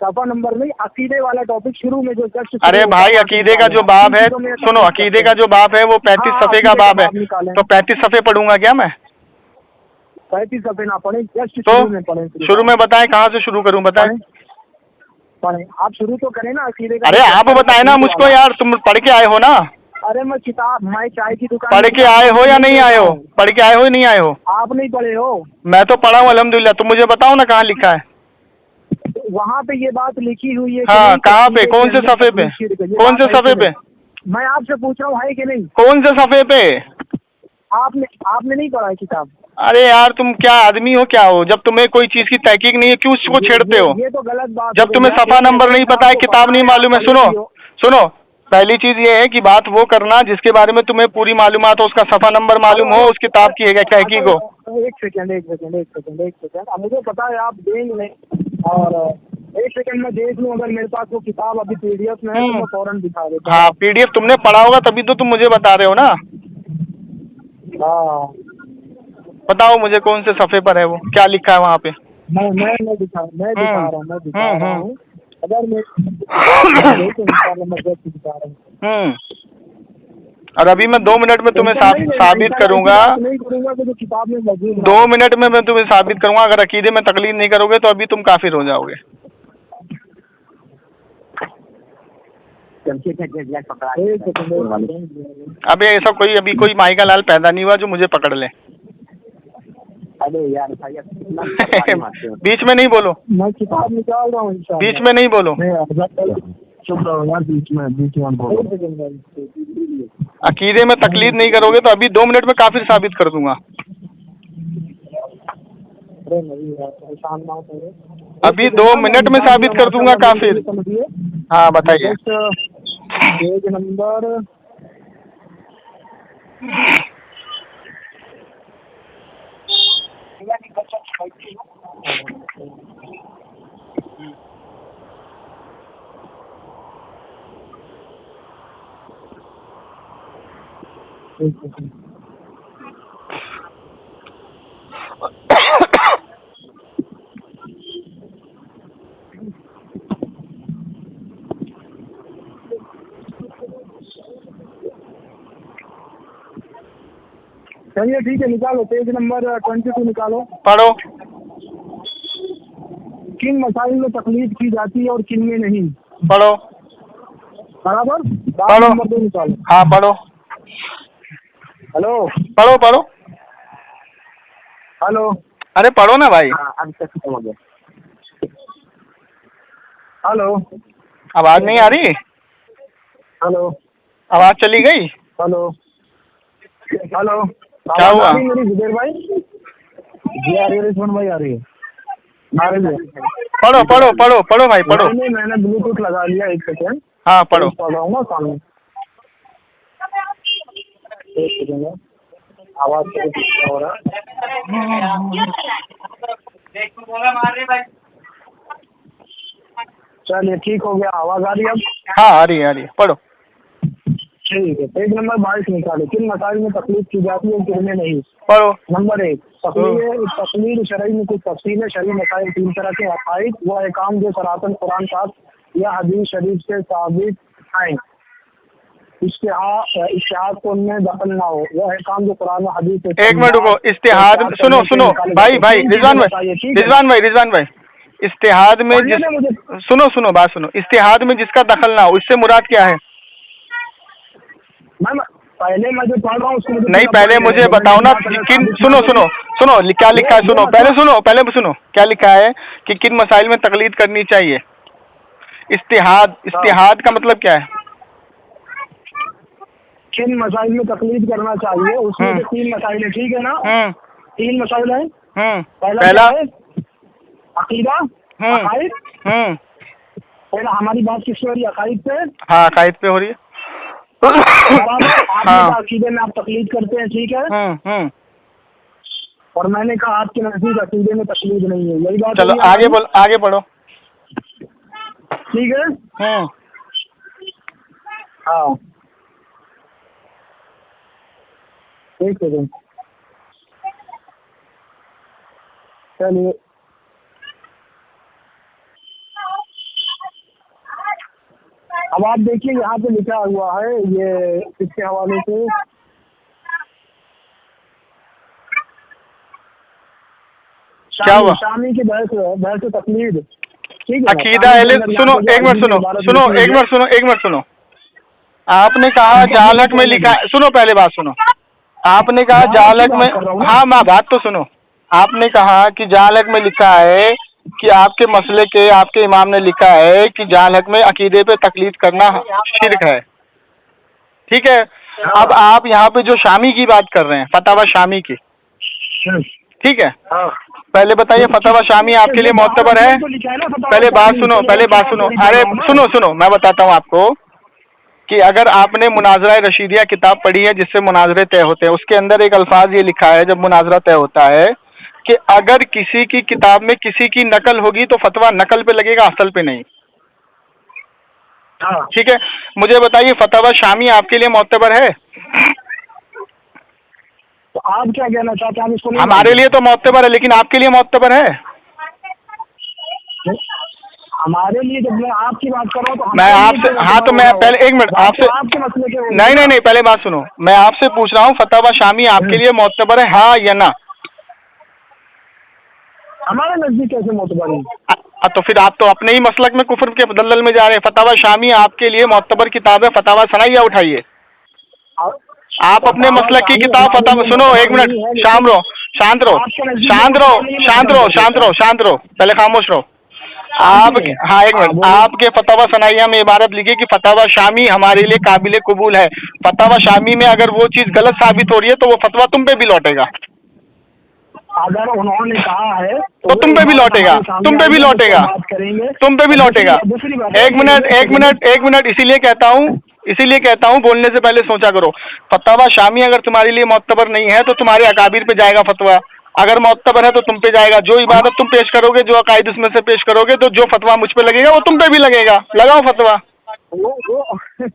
सफा नंबर नहीं, अकीदे वाला टॉपिक शुरू में जो अरे भाई, अकीदे का जो बाब है, सुनो, अकीदे का जो बाब है वो 35 सफ़े का बाब है, तो 35 सफ़े पढ़ूंगा क्या मैं? 35 सफ़े ना पढ़े, तो शुरू में बताएं, कहाँ से शुरू करूं, बताएं। पढ़े, आप शुरू तो करें ना अकीदे का। अरे आप बताएं ना मुझको यार, तुम पढ़ के आए हो ना? अरे मैं चाय की दुकान। पढ़ के आए हो या नहीं आए हो? पढ़ के आए हो या नहीं आए हो? आप नहीं पढ़े हो? मैं तो पढ़ा हूँ अल्हम्दुलिल्लाह। तुम मुझे बताओ ना कहाँ लिखा है? वहाँ पे ये बात लिखी हुई है। हाँ, कहाँ पे, कौन से सफ़े पे, कौन से सफ़े पे? मैं आपसे पूछ रहा हूँ, है कि नहीं? कौन से सफ़े पे? आपने नहीं पढ़ा है किताब? अरे यार तुम क्या आदमी हो क्या हो, जब तुम्हें कोई चीज की तहकीक नहीं है क्यों उसको छेड़ते हो? ये तो गलत बात जब तुम्हें सफा नंबर नहीं पता है, किताब नहीं मालूम है, सुनो सुनो, पहली चीज ये है कि बात वो करना जिसके बारे में तुम्हें पूरी मालूमात हो, उसका सफा नंबर मालूम हो, उस किताब की है तहकीक हो। एक सेकंड, अब मुझे पता है आप देंगे नहीं, और एक सेकंड में देख लूँ, अगर मेरे पास वो किताब अभी PDF में है तो मैं फौरन दिखा देता हूँ। हाँ PDF तुमने पढ़ा होगा तभी तो तुम मुझे बता रहे हो ना। हाँ बताओ मुझे कौन से सफ़े पर है वो, क्या लिखा है वहाँ पे? मैं दिखा रहा हूँ अगर मैं दिखा रहा हूँ। और अभी मैं 2 मिनट में तुम्हें साबित करूंगा, नहीं करूंगा तो किताब में मौजूद है। 2 मिनट में मैं तुम्हें साबित करूंगा। अगर अकीदे में तकलीद नहीं करोगे तो अभी तुम काफिर हो जाओगे। अबे ऐसा कोई अभी कोई माई का लाल पैदा नहीं हुआ जो मुझे पकड़ ले। अरे यार बीच में नहीं बोलो, मैं किताब निकाल रहा हूँ, बीच में नहीं बोलो। चुप रहो यार, बीच में बोलो। अकीदे में तकलीद नहीं करोगे तो अभी 2 मिनट में काफिर साबित कर दूंगा। अरे नहीं यार परेशान ना हो, अभी 2 मिनट में साबित कर दूंगा काफिर। हाँ बताइए। पेज नंबर चलिए ठीक है, निकालो पेज नंबर 22 निकालो। पढ़ो। किन मसाइल में तकलीद की जाती है और किन में नहीं? पढ़ो। बराबर। पढ़ो। नंबर 2 निकालो। हाँ पढ़ो। हेलो पढ़ो पढ़ो। हेलो। अरे पढ़ो ना भाई। अभी तक खत्म हो गया। हेलो। आवाज नहीं आ रही? हेलो। आवाज चली गई? हेलो। हेलो। क्या हुआ? मेरी जुबेर भाई जी आ रही है, रिजवान भाई आ रही है, आ रही है। पढ़ो पढ़ो पढ़ो पढ़ो भाई पढ़ो। मैंने ब्लूटूथ लगा लिया, एक सेकेंड। हाँ पढ़ो। पढ़ रहा हूँ ना सामने, एक सेकेंड आवाज हो रहा है। चलिए ठीक हो गया, आवाज आ रही है अब? हाँ आ रही है पढ़ो। ठीक है, पेज नंबर 22 निकालो। किन मसाइल में तकलीफ की जाती है किन में नहीं? पढ़ो। नंबर 1, तकलीद शरई में कुछ तफसील है। शरई मसाइल 3 तरह के अकाइद वो अहकाम जो सरातन कुरान पाक या हदीस शरीफ से साबित हैं, इश्तिहाद को उनमें दखल ना हो। वो अहकाम जो कुरान और हदीस से। एक मिनट रुको, इस्तिहाद सुनो सुनो भाई रिजवान भाई इस्तिहाद में सुनो बात सुनो। इस्तिहाद में जिसका दखल ना हो, इससे मुराद क्या है? पहले मैं जो पढ़ रहा हूँ उसको नहीं, पहले मुझे बताओ ना किन सुनो क्या लिखा है। पहले सुनो क्या लिखा है कि किन मसाइल में तकलीद करनी चाहिए। इस्तिहाद का मतलब क्या है? किन मसाइल में तकलीद करना चाहिए, उसमें तो 3 मसाइल है, ठीक है ना? 3 मसाइल है। पहला है अकीदा, अकाइद। पहला हमारी बात किस पे हो रही है? अकाइद पे। हाँ अकाइद पे हो रही है। हाँ। अकीदे में आप तकलीद करते हैं, ठीक है। और मैंने कहा आपके नजदीक अकीदे में तकलीद नहीं है, यही बात। चलो आगे बढ़ो। ठीक है। हाँ एक सेकेंड, चलिए अब आप देखिए यहाँ पे लिखा हुआ है, ये किसके हवाले से? क्या हुआ? शामी की बहस तकलीद, ठीक है। अकीदा सुनो एक मिनट सुनो। आपने कहा जालक में लिखा, सुनो पहले बात सुनो। आपने कहा जालक में, हाँ माँ बात तो सुनो। आपने कहा कि जालक में लिखा है कि आपके मसले के आपके इमाम ने लिखा है कि जालक में अकीदे पे तकलीद करना शिर्क है, ठीक है। अब आप यहाँ पे जो शामी की बात कर रहे हैं, फतावा शामी की, ठीक है, पहले बताइए फतावा शामी आपके लिए मोतबर है? पहले बात सुनो, पहले बात सुनो, अरे सुनो सुनो, मैं बताता हूँ आपको कि अगर आपने मुनाजरा रशीदिया किताब पढ़ी है जिससे मुनाजरे तय होते हैं, उसके अंदर एक अल्फाज ये लिखा है जब मुनाजरा तय होता है कि अगर किसी की किताब में किसी की नकल होगी तो फतवा नकल पे लगेगा, असल पे नहीं। ठीक है, मुझे बताइए फतावा शामी आपके लिए मोतबर है? तो आप क्या कहना चाहते हैं? इसको हमारे लिए तो मोतबर है, लेकिन आपके लिए मोतबर है? हमारे लिए जब मैं आपकी बात कर रहा हूँ तो मैं आपसे, हाँ तो मैं पहले एक मिनट आपसे, आपके मसले के नहीं नहीं नहीं, पहले बात सुनो, मैं आपसे पूछ रहा हूँ फतावा शामी आपके लिए मोतबर है, हाँ या ना? हमारे नजदीक कैसे मोतबर है? तो फिर आप तो अपने ही मसलक में कुफर के दलदल में जा रहे हैं। फतावा शामी आपके लिए मोतबर किताब है, फतावा सनाइया उठाइए। आप अपने मसलक की किताब फतावा, सुनो एक मिनट, शांत रहो, शांत रहो, शांत रहो, शांत रहो, शांत रहो, शांत रहो, पहले खामोश रहो। आप, हाँ एक मिनट, आपके फतावा सनाइया में इबारत लिखी कि फतावा शामी हमारे लिए काबिल कबूल है। फतावा शामी में अगर वो चीज गलत साबित हो रही है तो वो फतवा तुम पे भी लौटेगा। अगर उन्होंने कहा है तो तुम पे भी लौटेगा, तुम पे भी लौटेगा, तुम पे भी लौटेगा। एक मिनट एक मिनट एक मिनट, इसीलिए कहता हूँ बोलने से पहले सोचा करो। फतावा शामी अगर तुम्हारे लिए मोतबर नहीं है तो तुम्हारे अकाबिर पे जाएगा फतवा, अगर मोतबर है तो तुम पे जाएगा। जो इबादत तुम पेश करोगे, जो अकायद उसमें से पेश करोगे, तो जो फतवा मुझ पे लगेगा वो तुम पे भी लगेगा। लगाओ फतवा,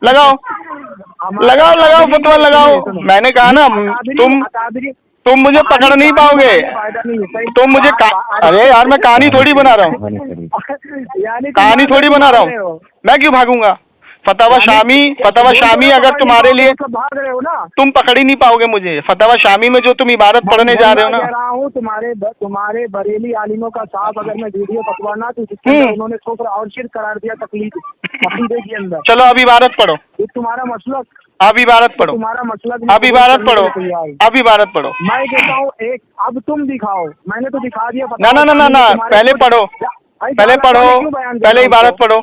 लगाओ लगाओ लगाओ फतवा लगाओ। मैंने कहा ना, तुम मुझे पकड़ नहीं पाओगे, तुम मुझे अरे यार मैं कहानी थोड़ी बना रहा हूँ, कहानी थोड़ी बना रहा हूँ, मैं क्यों भागूंगा? फतावा शामी अगर तुम्हारे लिए, भाग रहे हो ना, तुम पकड़ ही नहीं पाओगे मुझे। फतावा शामी में जो तुम इबारत पढ़ने जा रहे हो ना, कह रहा हूँ तुम्हारे बरेली आलिमों का साथ अगर मैं वीडियो पकड़ना तो उन्होंने कुफ्र और शिर्क करार दिया तकलीफ अकीदे के अंदर। चलो अब इबारत पढ़ो, तुम्हारा मसलक, अब इबारत पढ़ो, तुम्हारा मसलक, अब इबारत पढ़ो, अब इबारत पढ़ो। मैं कहता हूँ एक, अब तुम दिखाओ, मैंने तो दिखा दिया। ना ना ना ना, पहले पढ़ो, पहले पढ़ो, पहले इबारत पढ़ो,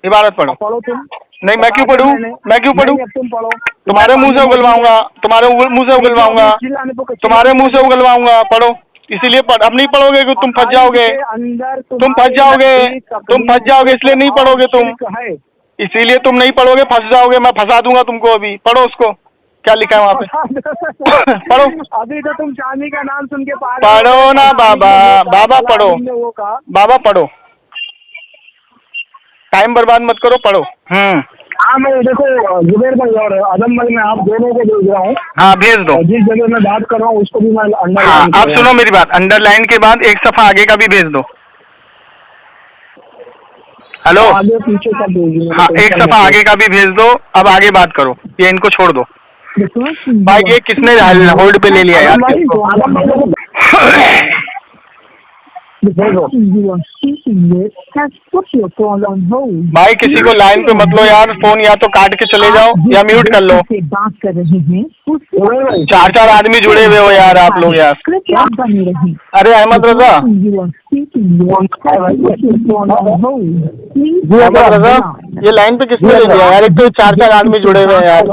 इबारत पढ़ो। पढ़ो तुम। नहीं मैं क्यों पढ़ूं, मैं क्यों पढ़ूं? तुम पढ़ो। तुम्हारे मुंह से उगलवाऊंगा, तुम्हारे मुंह से उगलवाऊंगा, तुम्हारे मुंह से उगलवाऊंगा। पढ़ो, इसीलिए अब नहीं पढ़ोगे कि तुम फंस जाओगे, तुम फंस जाओगे, तुम फंस जाओगे, इसलिए नहीं पढ़ोगे तुम, इसीलिए तुम नहीं पढ़ोगे, फंस जाओगे। मैं फंसा दूंगा तुमको अभी। पढ़ो उसको, क्या लिखा है वहाँ पे? पढ़ो। अभी तो तुम शामी का नाम सुन के पढ़ो ना बाबा, बाबा पढ़ो, बाबा पढ़ो, टाइम बर्बाद मत करो, पढ़ो। हाँ मैं देखो जुबैर भाई और आदम भाई, मैं आप दोनों को भेज रहा हूँ। हाँ भेज दो। जिस जगह मैं बात कर रहा हूँ उसको भी मैं अंडरलाइन। हाँ अब सुनो मेरी बात, अंडरलाइन के बाद एक सफा आगे का भी भेज दो। हेलो, आगे पीछे का भेजिए। हाँ एक सफा आगे का भी भेज दो। अब आगे बात करो, ये इनको छोड़ दो। भाई ये किसने होल्ड पे ले लिया यार? भाई किसी को लाइन पे मत लो यार, फोन या तो काट के चले जाओ या म्यूट कर लो। बात कर रहे हैं, चार चार आदमी जुड़े हुए हो यार आप लोग यार। अरे अहमद रजा, अहमद रजा, ये लाइन पे किसने ले लिया यार? एक तो चार चार आदमी जुड़े हुए हैं यार।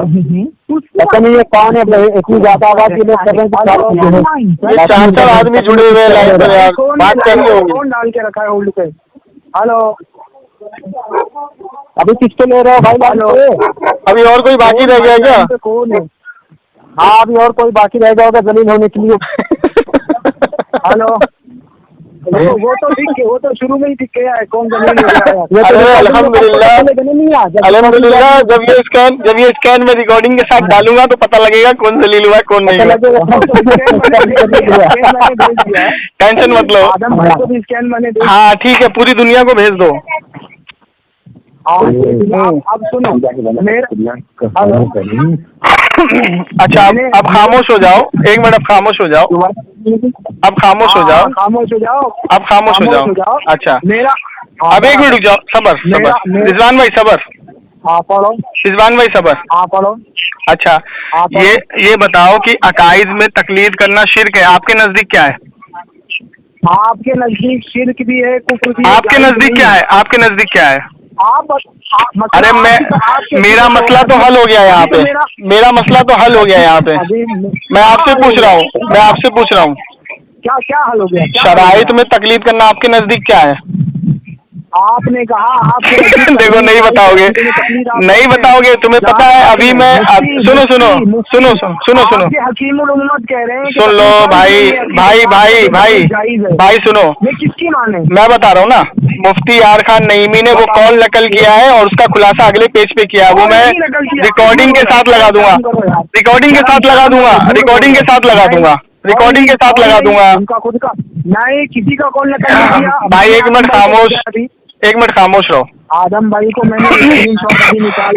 पता नहीं ये कौन है, इतनी ज्यादा आवाज के लोग चार चार आदमी जुड़े हुए हैं लाइन पर यार, बात कैसे होगी? कौन डाल के रखा है होल्ड पे? हेलो, अभी किसको ले रहे हो भाई? हेलो, अभी और कोई बाकी रह गया क्या? कौन है? हाँ अभी और कोई बाकी रह गया होगा जलील होने के लिए। हेलो, वो तो ठीक है, वो तो शुरू में ही ठीक है, कौन जलील हो गया? अरे अल्हम्दुलिल्लाह, अल्हम्दुलिल्लाह, जब ये स्कैन में रिकॉर्डिंग के साथ डालूंगा तो पता लगेगा कौन जलील हुआ कौन नहीं हुआ। टेंशन मत लो। हाँ ठीक है, पूरी दुनिया को भेज दो। अब सुनो अच्छा अब खामोश हो जाओ, एक मिनट, अब खामोश हो जाओ, अब खामोश हो जाओ, खामोश हो जाओ, अब खामोश हो जाओ। अच्छा मेरा अब एक मिनट रुक जाओ, सबर सबर, रिजवान भाई सबर। हाँ पढ़ो। रिजवान भाई सबर। हाँ पढ़ो। अच्छा ये बताओ कि अकाइद में तकलीद करना शिर्क है, आपके नजदीक क्या है? आपके नजदीक शिर्क भी है, कुफ्र भी है। आपके नजदीक क्या है? आपके नजदीक क्या है? अरे मेरा मसला तो हल हो गया यहाँ पे, मेरा मसला तो हल हो गया यहाँ पे। मैं आपसे पूछ रहा हूँ, क्या क्या हल हो गया? शराइत में तकलीद करना आपके नजदीक क्या है? आपने कहा आपके देखो नहीं बताओगे, तुम्हें पता है अभी मैं सुनो हकीमुल उम्मत कह रहे हैं। सुन लो भाई सुनो, मैं किसकी माने? मैं बता रहा हूँ ना, मुफ्ती यार खान नईमी ने वो कॉल नकल किया है और उसका खुलासा अगले पेज पे किया है, वो मैं रिकॉर्डिंग के साथ लगा दूंगा। उनका खुद का नहीं, किसी का कॉल नकल नहीं किया। भाई एक मिनट खामोश रहो। आदम भाई को मैंने अभी निकाल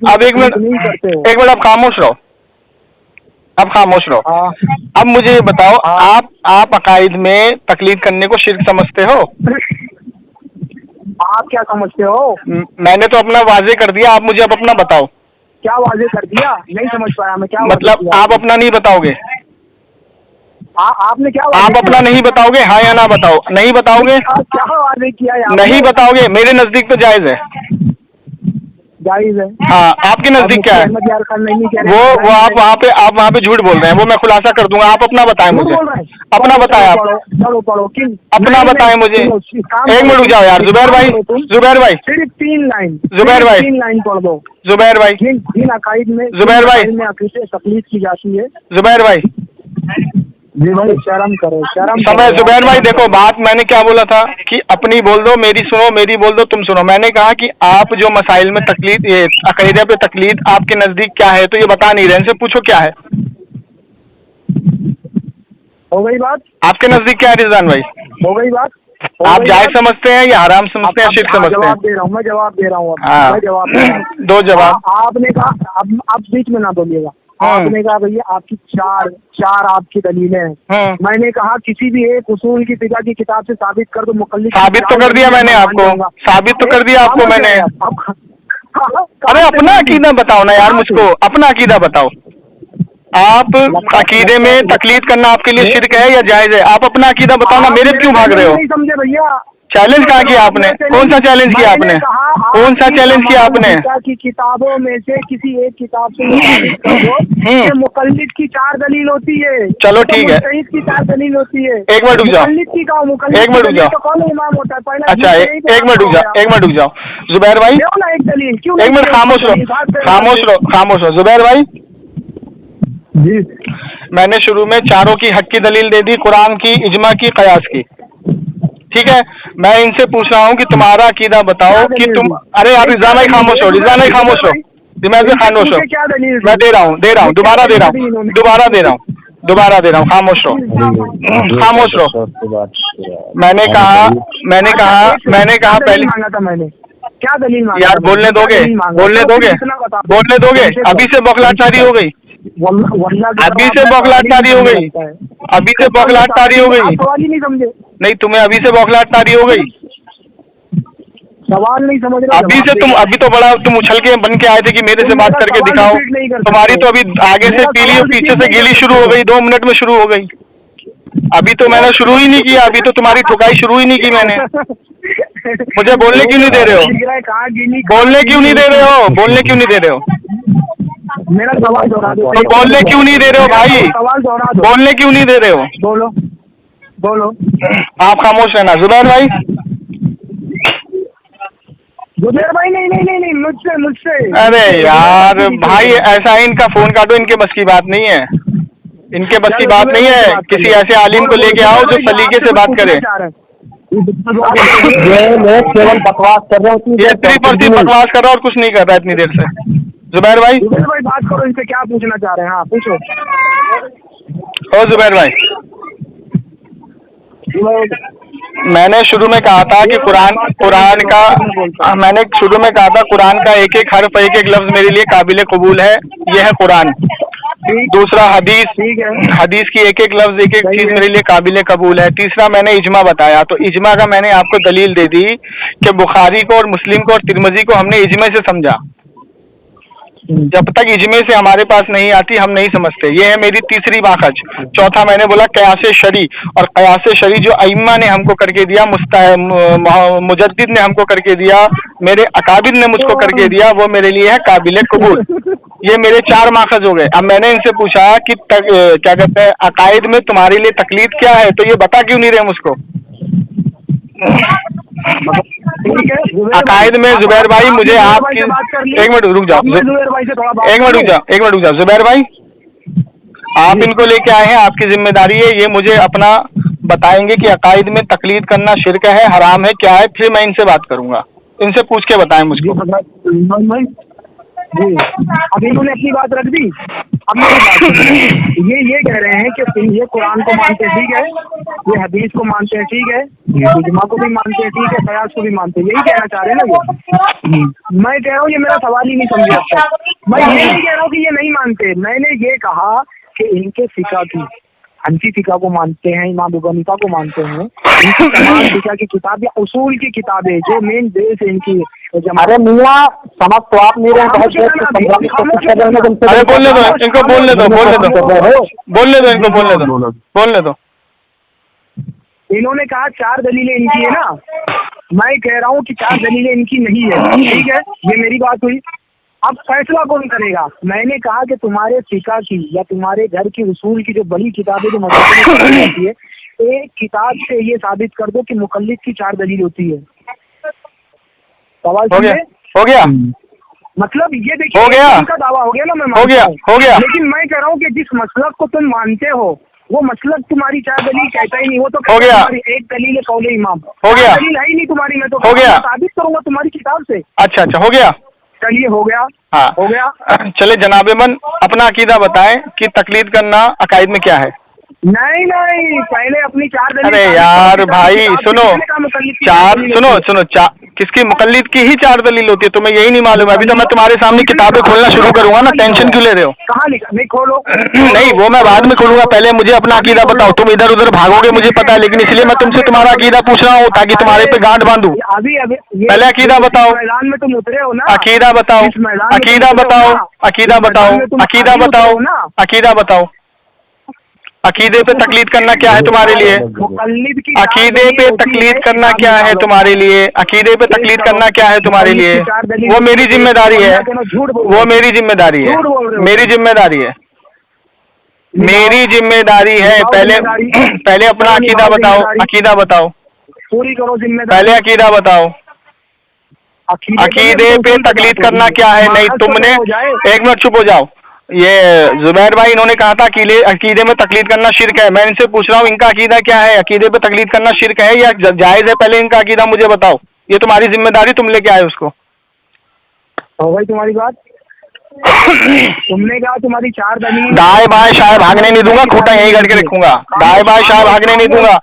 अब एक मिनट अब खामोश रहो। अब मुझे ये बताओ, आप अकायद में तकलीद करने को शिर्क समझते हो? आप क्या समझते हो? मैंने तो अपना वाजे कर दिया, आप मुझे अब अपना बताओ। क्या वाजे कर दिया? नहीं समझ पाया मैं। क्या मतलब आप अपना नहीं बताओगे? आपने क्या आप अपना नहीं बताओगे? हाँ या ना बताओ। नहीं बताओगे? क्या वादे किया है? नहीं बताओगे? मेरे नजदीक तो जायज है। जायज है? हाँ, आपके नजदीक क्या है? वो आप वहाँ पे झूठ बोल रहे हैं, वो मैं खुलासा कर दूंगा। आप अपना बताएं मुझे, अपना बताएं आप। अपना बताएं मुझे। एक मिनट रुक जाओ यार जुबैर भाई, सिर्फ 3 लाइन, जुबैर भाई 3 लाइन पढ़ दो। जुबैर भाई तकलीफ की जाती है। जुबैर भाई जी भाई शर्म करो। जुबैर भाई देखो, बात मैंने क्या बोला था कि अपनी बोल दो, मेरी सुनो, मेरी बोल दो, तुम सुनो। मैंने कहा कि आप जो मसाइल में तकलीद, ये अकीदा पे तकलीद आपके नजदीक क्या है, तो ये बता नहीं रहे, इनसे पूछो क्या है। हो गई बात? आपके नजदीक क्या है रिजवान भाई? हो गई बात? आप जायज समझते हैं या हराम समझते हैं, शिर्क समझते हैं? मैं जवाब दे रहा हूँ। दो जवाब। आपने कहा, अब बीच में ना बोलिएगा। आपने कहा भैया आपकी चार आपकी दलीलें हैं। मैंने कहा किसी भी एक उसूल की फिक़ह की किताब से साबित कर दो। मुकल्लिद साबित तो कर दिया मैंने आपको, मैंने। अरे अपना अकीदा बताओ ना यार, मुझको अपना अकीदा बताओ। आप अकीदे में तकलीद करना आपके लिए शिर्क है या जायज है? आप अपना अकीदा बताओ ना, मेरे क्यों भाग रहे हो? नहीं समझे भैया। चैलेंज कहाँ किया आपने? कौन सा चैलेंज किया आपने? कौन सा चैलेंज किया आपने? की किताबों में से किसी एक किताब से मुकल्लिद की 4 दलील होती है। चलो ठीक है, की 4 दलील होती है। एक मिनट रुक जाओ, एक मिनट रुक जाओ। कौन इमाम होता है? पहले अच्छा एक मिनट रुक जाओ जुबैर भाई, एक दलील क्यों? एक मिनट खामोश रहो जुबैर भाई जी। मैंने शुरू में चारों की हक की दलील दे दी, कुरान की, इजमा की, कयास की। ठीक है, मैं इनसे पूछ रहा हूँ कि तुम्हारा अकीदा बताओ कि तुम। अरे आप रिजवान खामोश हो, मैं दे रहा हूँ, दोबारा दे रहा हूँ, खामोश रहो। मैंने कहा पहले क्या दलील मांगा? यार बोलने दोगे? अभी से बौखलाहट तारी हो गई, अभी से बौखलाहट तारी हो गई। सवाल ही नहीं समझे। नहीं, तुम्हें अभी से बौखलाहट तारी हो गई? सवाल नहीं समझ रहे। अभी तो बड़ा तुम उछल के बन के आए थे कि मेरे से बात करके दिखाओ। तुम्हारी तो अभी आगे से पीली और पीछे से गीली शुरू हो गई, 2 मिनट में शुरू हो गई। अभी तो मैंने शुरू ही नहीं किया, अभी तो तुम्हारी ठुकाई शुरू ही नहीं की मैंने। मुझे बोलने क्यों नहीं दे रहे हो? बोलने क्यों नहीं दे रहे हो? मेरा सवाल दोहरा दो। तो बोलने क्यों नहीं दे रहे हो भाई? सवाल दोहरा दो। बोलने क्यों नहीं दे रहे हो? बोलो। आप खामोश रहना जुबैर भाई। नहीं, मुझसे। अरे यार भाई, ऐसा है, इनका फोन काटो, इनके बस की बात नहीं है, किसी ऐसे आलिम को लेके आओ जो सलीके से बात करे। ये केवल बकवास कर रहा हूँ, ये 3% बकवास कर रहा और कुछ नहीं कर रहा इतनी देर से। जुबैर भाई बात करो, इनसे क्या पूछना चाह रहे हैं? हाँ पूछो। ओ जुबैर भाई, मैंने शुरू में कहा था कि कुरान का एक एक हर्फ, एक एक लफ्ज मेरे लिए काबिल कबूल है। यह है कुरान। दूसरा हदीस की एक एक लफ्ज, एक एक चीज मेरे लिए काबिल कबूल है। तीसरा मैंने इजमा बताया, तो इजमा का मैंने आपको दलील दे दी कि बुखारी को और मुस्लिम को और तिरमिजी को हमने इजमे से समझा। जब तक इजमे से हमारे पास नहीं आती हम नहीं समझते। ये है मेरी तीसरी माखज। चौथा मैंने बोला कयासे शरी, और कयासे शरी जो अइम्मा ने हमको करके दिया, मुजद्दिद ने हमको करके दिया, मेरे अकाबिर ने मुझको करके दिया, वो मेरे लिए है काबिल कबूल। ये मेरे 4 माखज हो गए। अब मैंने इनसे पूछा कि क्या कहते हैं अकायद में तुम्हारे लिए तकलीद क्या है, तो ये बता क्यों नहीं रहे मुझको। अकायद में जुबैर भाई मुझे आपकी, एक मिनट रुक जाओ, एक मिनट रुक जाओ जुबैर भाई, आप इनको लेके आए हैं, आपकी जिम्मेदारी है, ये मुझे अपना बताएंगे कि अकायद में तकलीद करना शिर्क है, हराम है, क्या है, फिर मैं इनसे बात करूंगा। इनसे पूछ के बताएं मुझको। जी अब इन्होंने अपनी बात रख दी। अब मेरी बात ये कह रहे हैं कि ये कुरान को मानते हैं, ठीक है, ये हदीस को मानते हैं, ठीक है, इजमा को भी मानते हैं, ठीक है, कयास को भी मानते हैं, यही कहना चाह रहे हैं ना ये। मैं कह रहा हूँ ये मेरा सवाल ही नहीं समझे अब तक। मैं ये नहीं कह रहा हूँ कि ये नहीं मानते, मैंने ये कहा कि इनके फिका की, हनफी फिका को मानते हैं, इमाम अबू हनीफा को मानते हैं, इनकी तमाम फिका की किताब या उसूल की किताबें जो मेन बेस है इनकी। अरे मियाँ समझ तो आप नहीं रहे, अरे बोलने दो इनको, बोलने दो इनको, बोलने दो। इन्होंने कहा 4 दलीलें इनकी है ना, मैं कह रहा हूँ कि 4 दलीलें इनकी नहीं है, ठीक है, ये मेरी बात हुई। अब फैसला कौन करेगा। मैंने कहा कि तुम्हारे फिका की या तुम्हारे घर की उसूल की जो बड़ी किताबें जो मसले में होती है, एक किताब से ये साबित कर दो कि मुकल्लिद की 4 दलील होती है। सवाल हो गया मतलब ये देखिए, हो गया, इनका दावा हो गया ना, मैं हो गया, लेकिन मैं कह रहा हूँ कि जिस मसलक को तुम मानते हो वो मसलक तुम्हारी 4 दलील कहता ही नहीं, वो तो हो गया, एक दलील है कौले इमाम, हो गया, दलील है ही नहीं तुम्हारी, मैं तो हो गया, साबित करूंगा तुम्हारी किताब से। अच्छा हो गया, चलिए हो गया, हाँ हो गया। चले जनाबे मन अपना अकीदा बताएं कि तकलीद करना अकायद में क्या है। नहीं पहले अपनी 4 दलील। अरे यार भाई सुनो, किसकी मुकल्लिद की ही 4 दलील होती है, तुम्हें यही नहीं मालूम है। अभी तो मैं तुम्हारे सामने किताबें खोलना शुरू करूंगा ना, टेंशन क्यों ले रहे हो। कहाँ लिखा, नहीं खोलो। नहीं वो मैं बाद में खोलूंगा, पहले मुझे अपना अकीदा बताओ। तुम इधर उधर भागोगे मुझे पता है, लेकिन इसलिए मैं तुमसे तुम्हारा अकीदा पूछ रहा हूँ ताकि तुम्हारे पे गांठ बांधू। अभी पहले अकीदा बताओ, मैदान में तुम उतरे हो ना, अकीदा बताओ, अकीदा बताओ, अकीदा बताओ, अकीदा बताओ, अकीदा बताओ। अकीदे पे तकलीद करना क्या है तुम्हारे लिए, अकीदे पे तकलीद करना क्या है तुम्हारे लिए, अकीदे पे तकलीद करना क्या है तुम्हारे लिए, वो मेरी जिम्मेदारी है, वो मेरी जिम्मेदारी है, मेरी जिम्मेदारी है, मेरी जिम्मेदारी है। पहले अपना अकीदा बताओ, अकीदा बताओ, पूरी करो जिम्मेदारी, पहले अकीदा बताओ। अकीदे पे तकलीद करना क्या है। नहीं तुमने, एक मिनट चुप हो जाओ। ये जुबैर भाई इन्होंने कहा था अकीदे में तकलीद करना शिर्क है। मैं इनसे पूछ रहा हूँ इनका अकीदा क्या है, अकीदे पे तकलीद करना शिर्क है या जायज है। पहले इनका अकीदा मुझे बताओ, ये तुम्हारी जिम्मेदारी, तुम लेके आए उसको। हो गई तुम्हारी बात। तुमने कहा तुम्हारी 4 दलील। दाएं बाएं शायद भागने नहीं दूंगा, खूंटा यहीं करके रखूंगा। दाएं बाएं शायद भागने नहीं दूंगा,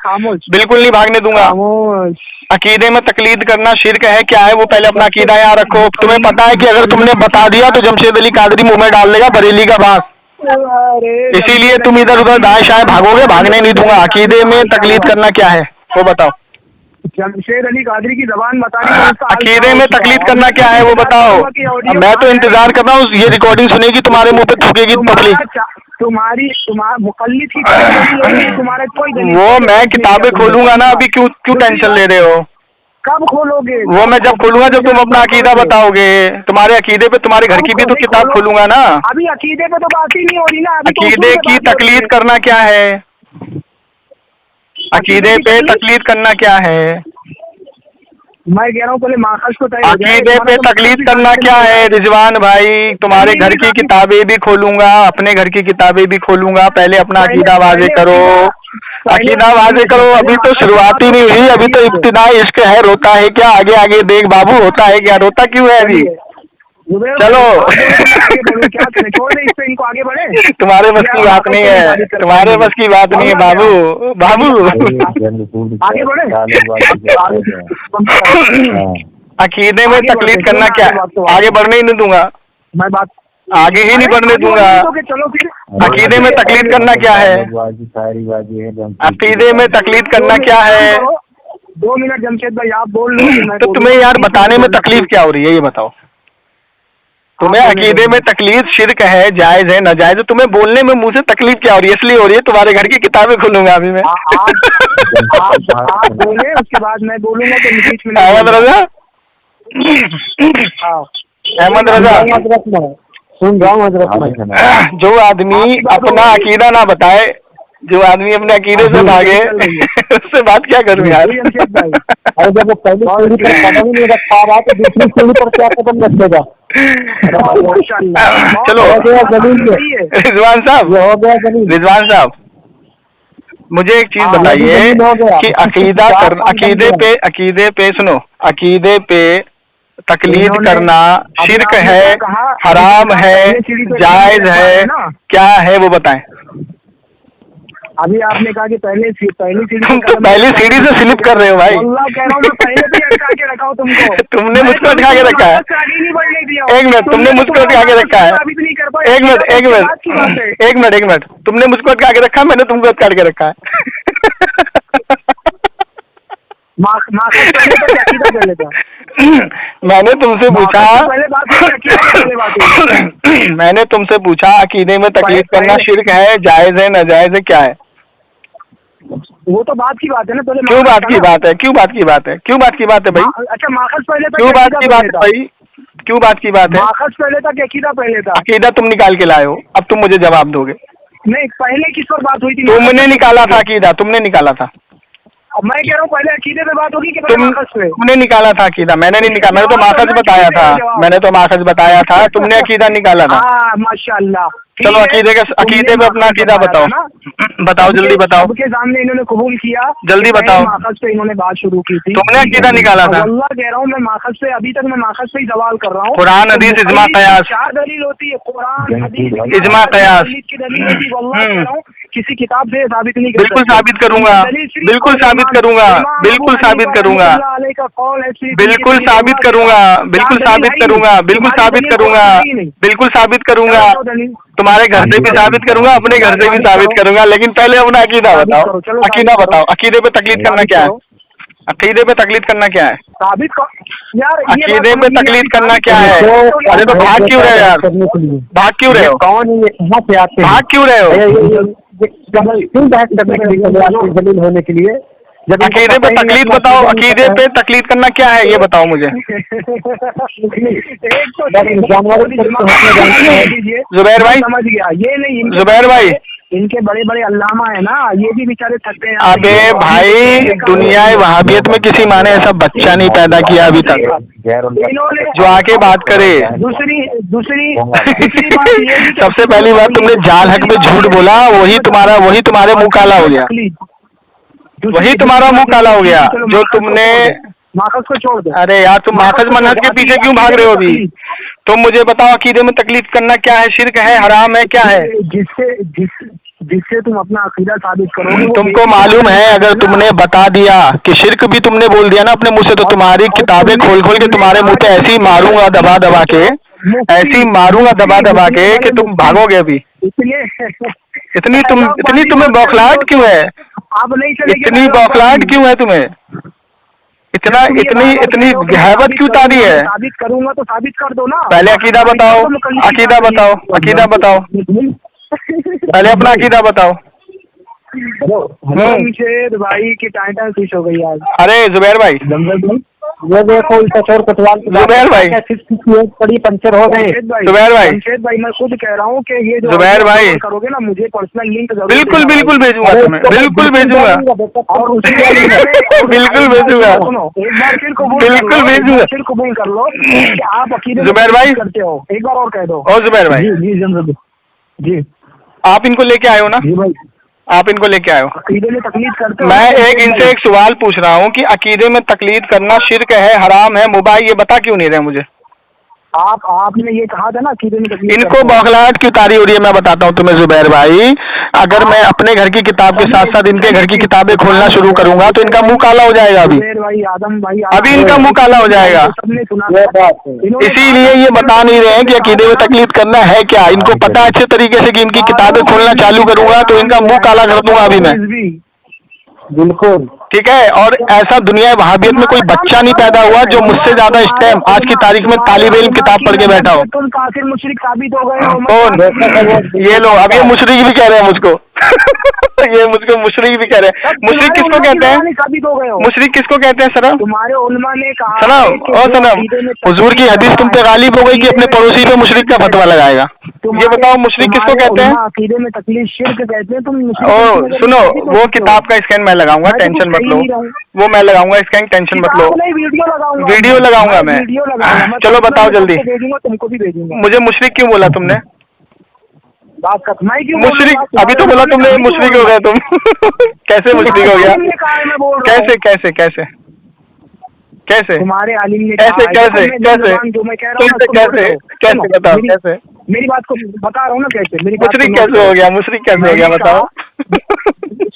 बिल्कुल नहीं भागने दूंगा। अकीदे में तकलीद करना शिर्क है क्या है, वो पहले अपना अकीदा यहाँ रखो। तुम्हें पता है कि अगर तुमने बता दिया तो जमशेद अली कादरी मुंह में डाल देगा बरेली का बांस, इसीलिए तुम इधर उधर दाएं शायद भागोगे, भागने नहीं दूंगा। अकीदे में तकलीद करना क्या है वो बताओ। जमशेद अली कादरी की जबान बता दी। अकीदे में तकलीद करना क्या है वो बताओ। मैं तो इंतजार कर रहा हूँ, ये रिकॉर्डिंग सुनेगी तुम्हारे मुंह पे थूकेगी पब्लिक। तुम्हारी मुकल्लिद की तुम्हारा कोई दलील, वो मैं किताबें खोलूंगा ना, अभी क्यों टेंशन ले रहे हो। कब खोलोगे। वो मैं जब खोलूंगा जब तुम अपना अकीदा बताओगे। तुम्हारे अकीदे पे तुम्हारे घर की भी तो किताब खोलूंगा ना। अभी अकीदे पे तो बात ही नहीं हो रही ना। अकीदे की तकलीद करना क्या है, अकीदे पे तकलीद करना क्या है। मैं कह रहा हूँ पहले माखज को तय। अकीदे पे तकलीद करना क्या है रिजवान भाई। तुम्हारे घर की किताबें भी खोलूंगा, अपने घर की किताबें भी खोलूंगा। पहले अपना अकीदा वाज़े करो, अकीदा वाज़े करो। अभी तो शुरुआत ही नहीं हुई, अभी तो इब्तिदाई इश्क है। रोता है क्या, आगे आगे देख बाबू, होता है क्या, रोता क्यों है अभी। चलो क्या करें, छोड़ दे इससे, इनको आगे बढ़े। तुम्हारे बस की बात नहीं है, तुम्हारे बस की बात नहीं है बाबू, बाबू आगे बढ़े। अकीदे में तकलीद करना क्या, आगे बढ़ने ही नहीं दूंगा मैं, बात आगे ही नहीं बढ़ने दूंगा। चलो फिर अकीदे में तकलीद करना क्या है, अकीदे में तकलीद करना क्या है। 2 मिनट जमशेद भाई आप बोल लो। तो तुम्हें यार बताने में तकलीफ क्या हो रही है ये बताओ। तुम्हें अकीदे में तकलीफ शिर्क है, जायज है, नाजायज है, तुम्हें बोलने में मुंह से तकलीफ क्या हो रही है? इसलिए हो रही है तुम्हारे घर की किताबें खोलूंगा अभी मैं। आप बोले उसके बाद मैं बोलूंगा तो बीच में अहमद रजा, अहमद रजा, सुन रहा हूँ हजरत। जो आदमी अपना अकीदा ना बताए, जो आदमी अपने अकीदे से भागे उससे बात क्या करूँ यार? अरे जब वो पहली सीढ़ी पर कदम ही नहीं रख पा रहा तो दूसरी सीढ़ी पर क्या कदम रख देगा? चलो रिजवान साहब, हो गया जमीन। रिजवान साहब, मुझे एक चीज बताइए कि अकीदे पे सुनो, अकीदे पे तकलीद करना शिर्क है, हराम है, जायज है, क्या है वो बताएं। अभी आपने कहा कि पहली सीढ़ी तुम तो पहली सीढ़ी से स्लिप कर रहे हो भाई। अल्लाह कह रहा हूँ मैं पहले से ही अटका के रखा हूँ तुमको। तुमने मुझको अटका के रखा है। एक मिनट, तुमने मुझको अटका के रखा है। एक मिनट, तुमने मुझको अटका के रखा है, मैंने तुमको अटका के रखा है। मैंने तुमसे पूछा, मैंने तुमसे पूछा अकीदे में तकलीफ करना शिर्क है, जायज है, नाजायज है, क्या है? वो तो बात की बात है ना। पहले क्यों बात की बात है? क्यों बात की बात है? क्यों बात की बात है भाई? अच्छा माखज पहले था, क्यों बात की बात है भाई? क्यों बात की बात है? माखज पहले था कि अकीदा पहले था? अकीदा तुम निकाल के लाए हो, अब तुम मुझे जवाब दोगे। नहीं, पहले किस पर बात हुई थी? तुमने निकाला था अकीदा, तुमने निकाला था। मैं कह रहा हूँ पहले अकीदे पे बात होगी कि तुमने निकाला था अकीदा? मैंने नहीं निकाला, मैंने तो माखज बताया था, मैंने तो माखज बताया था, तुमने अकीदा निकाला था। माशाल्लाह। चलो अकीदे पे अपना अकीदा बताओ, बताओ जल्दी बताओ। सबके सामने इन्होंने कबूल किया, जल्दी बताओ। माखज पे इन्होंने बात शुरू की थी, तुमने अकीदा निकाला था। अल्लाह कह रहा हूँ मैं माखज पे, अभी तक मैं माखज पे ही सवाल कर रहा हूँ। कुरान हदीस इजमा कयास, 4 दलील होती है, कुरान हदीस इजमा कयास की दलील होती है। अल्लाह कह रहा हूँ किसी किताब से साबित नहीं कर बिल्कुल साबित करूंगा, बिल्कुल साबित करूंगा, बिल्कुल साबित करूंगा, बिल्कुल साबित करूंगा, बिल्कुल साबित करूंगा, बिल्कुल साबित करूंगा, बिल्कुल साबित करूंगा, तुम्हारे घर से भी साबित करूंगा, अपने घर से भी साबित करूंगा, लेकिन पहले अपना अकीदा बताओ। अकीदा बताओ, अकीदे पे तकलीद करना क्या है? अकीदे पे तकलीद करना क्या है? साबित यार, अकीदे पे तकलीद करना क्या है? अरे तो भाग क्यों रहे हो यार? भाग क्यों रहे हो? कौन है? कहाँ से आते हैं? भाग क्यों रहे हो? क्यों बहस करने के लिए, दलील होने के लिए? जब अकीदे पे तकलीद बताओ, अकीदे पे तकलीद करना क्या है ये बताओ मुझे। जुबैर भाई, समझ गया ये नहीं। जुबैर भाई, इनके बड़े बड़े अल्लामा है ना, ये भी बेचारे थकते हैं। अबे भाई, दुनिया वहाबियत में किसी माँ ने ऐसा बच्चा नहीं पैदा किया अभी तक जो आके बात करे। दूसरी सबसे पहली बात, तुमने जाल हक में झूठ बोला, वही तुम्हारे मुंह काला हो गया, वही तुम्हारा मुंह काला हो गया जो तुमने। माखज को छोड़ दो। अरे यार, तुम माखज मनहज के पीछे क्यों भाग रहे हो अभी? तुम मुझे बताओ अकीदे में तकलीफ करना क्या है? शिर्क है, हराम है, क्या है? जिससे तुम अपना अकीदा साबित करोगे। तुमको मालूम है, अगर तुमने बता दिया कि शिर्क भी तुमने बोल दिया ना अपने मुंह से, तो तुम्हारी किताबें खोल खोल के तुम्हारे मुंह पे ऐसी मारूंगा दबा दबा के, ऐसी मारूंगा दबा दबा के कि तुम भागोगे अभी। इतनी तुम्हें बौखलाहट क्यों है? अब नहीं चलेगी। इतनी बौखलाहट क्यों है तुम्हें? इतनी हैबत क्यों तारी है? साबित करूंगा तो साबित कर दो ना। पहले अकीदा बताओ, अकीदा बताओ, अकीदा बताओ, पहले अपना अकीदा बताओ। भाई की टाइटल स्विच हो गई आज। अरे जुबैर भाई, ये देखो और कटवाल जुबैर भाई बड़ी पंचर हो गए। जुबैर भाई, भाई मैं खुद कह रहा हूँ कि ये जो जुबैर भाई करोगे ना, मुझे पर्सनल लिंक बिल्कुल भेजूंगा तुम्हें, बिल्कुल भेजूंगा, और बिल्कुल भेजूंगा, एक बार फिर कबूल, बिल्कुल भेजूंगा, फिर कबूल कर लो कि आप अकीदे जुबैर भाई करते हो। एक बार और कह दो। और जुबैर भाई, जी आप इनको लेके आए हो ना? जी भाई, आप इनको लेके आए हो। अकीदे में तकलीद करते हो? मैं इनसे एक सवाल पूछ रहा हूँ कि अकीदे में तकलीद करना शिर्क है, हराम है, मुबाह, ये बता क्यों नहीं रहे मुझे? आपने ये कहा था ना अकीदे में तकलीद। इनको बौखलाहट क्यों तारी हो रही है? मैं बताता हूँ तुम्हें जुबैर भाई, अगर मैं अपने घर की किताब के साथ साथ इनके घर की किताबें खोलना शुरू करूंगा तो इनका मुंह काला हो जाएगा। अभी इनका मुंह काला हो जाएगा। इसीलिए ये बता नहीं रहे हैं कि अकीदे में तकलीद करना है क्या। इनको पता अच्छे तरीके से कि इनकी किताबें खोलना चालू करूंगा तो इनका मुंह काला कर दूंगा अभी मैं। बिल्कुल। ठीक है, और ऐसा दुनिया वहाबियत में कोई बच्चा नहीं पैदा हुआ जो मुझसे ज्यादा इस टाइम आज की तारीख में तालिब इल्म किताब पढ़ के बैठा हो। तुम काफिर मुशरिक साबित हो गए हो। कौन? ये लो, अब ये मुशरिक भी कह रहे हैं मुझको ये मुझको मुशरिक भी कह रहे हैं। मुशरिक किसको कहते हैं? साबित हो गए हो। मुशरिक किसको कहते हैं सना? तुम्हारे उलमा ने कहा सना और सना, हुजूर की हदीस तुम पे गालिब हो गई कि अपने पड़ोसी पे मुशरिक का फतवा लगाएगा। ये बताओ मुशरिक किसको कहते हैं? अकीदे में तकलीफ शिर्क कहते हैं। तुम ओ सुनो, वो किताब का स्कैन मैं लगाऊंगा, टेंशन मत लो। वो मैं लगाऊंगा स्कैन, टेंशन मत लो। वीडियो लगाऊंगा मैं। चलो बताओ जल्दी, तुमको भी भेजूंगा। मुझे मुशरिक क्यों बोला तुमने? बात कथनाई क्यों? मुशरिक अभी तो बोला तुमने, मुशरिक हो गए तुम कैसे मुशरिक हो गया? कैसे कैसे कैसे कैसे तुम्हारे आलिम ने कैसे कैसे कैसे जो मैं कह रहा हूँ कैसे कैसे बताओ कैसे? मेरी बात को बता रहा हूँ ना कैसे। मेरी मुशरिक कैसे हो गया? मुशरिक कैसे हो गया बताओ?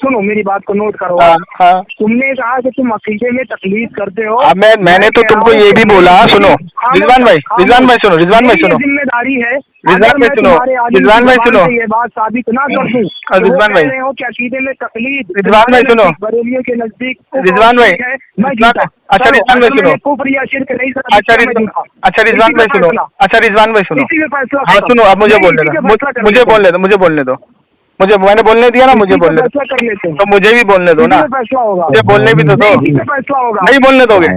सुनो मेरी बात को नोट करो। हाँ। तुमने कहा कि तुम अकीदे में तकलीफ करते हो। अब मैंने तो तुमको ये भी बोला। सुनो रिजवान भाई सुनो, रिजवान भाई सुनो, जिम्मेदारी है रिजवान भाई सुनो, रिजवान भाई सुनो, ये बात साबित ना कर दूं। रिजवान भाई हो कि अकीदे में तकलीफ रिजवान भाई सुनो, बरेलियों के नजदीक रिजवान भाई अच्छा रिजवान भाई सुनो, कुफ्र या शिर्क नहीं। अच्छा रिजवान भाई सुनो, अच्छा रिजवान भाई सुनो, हाँ सुनो, अब मुझे बोलने दो, मुझे बोलने दो, मुझे बोलने दो, मुझे मैंने बोलने दिया ना, मुझे बोलने दो कर लेते हैं तो मुझे भी बोलने दो ना। फैसला होगा, मुझे बोलने भी तो दो। फैसला होगा। नहीं बोलने दोगे?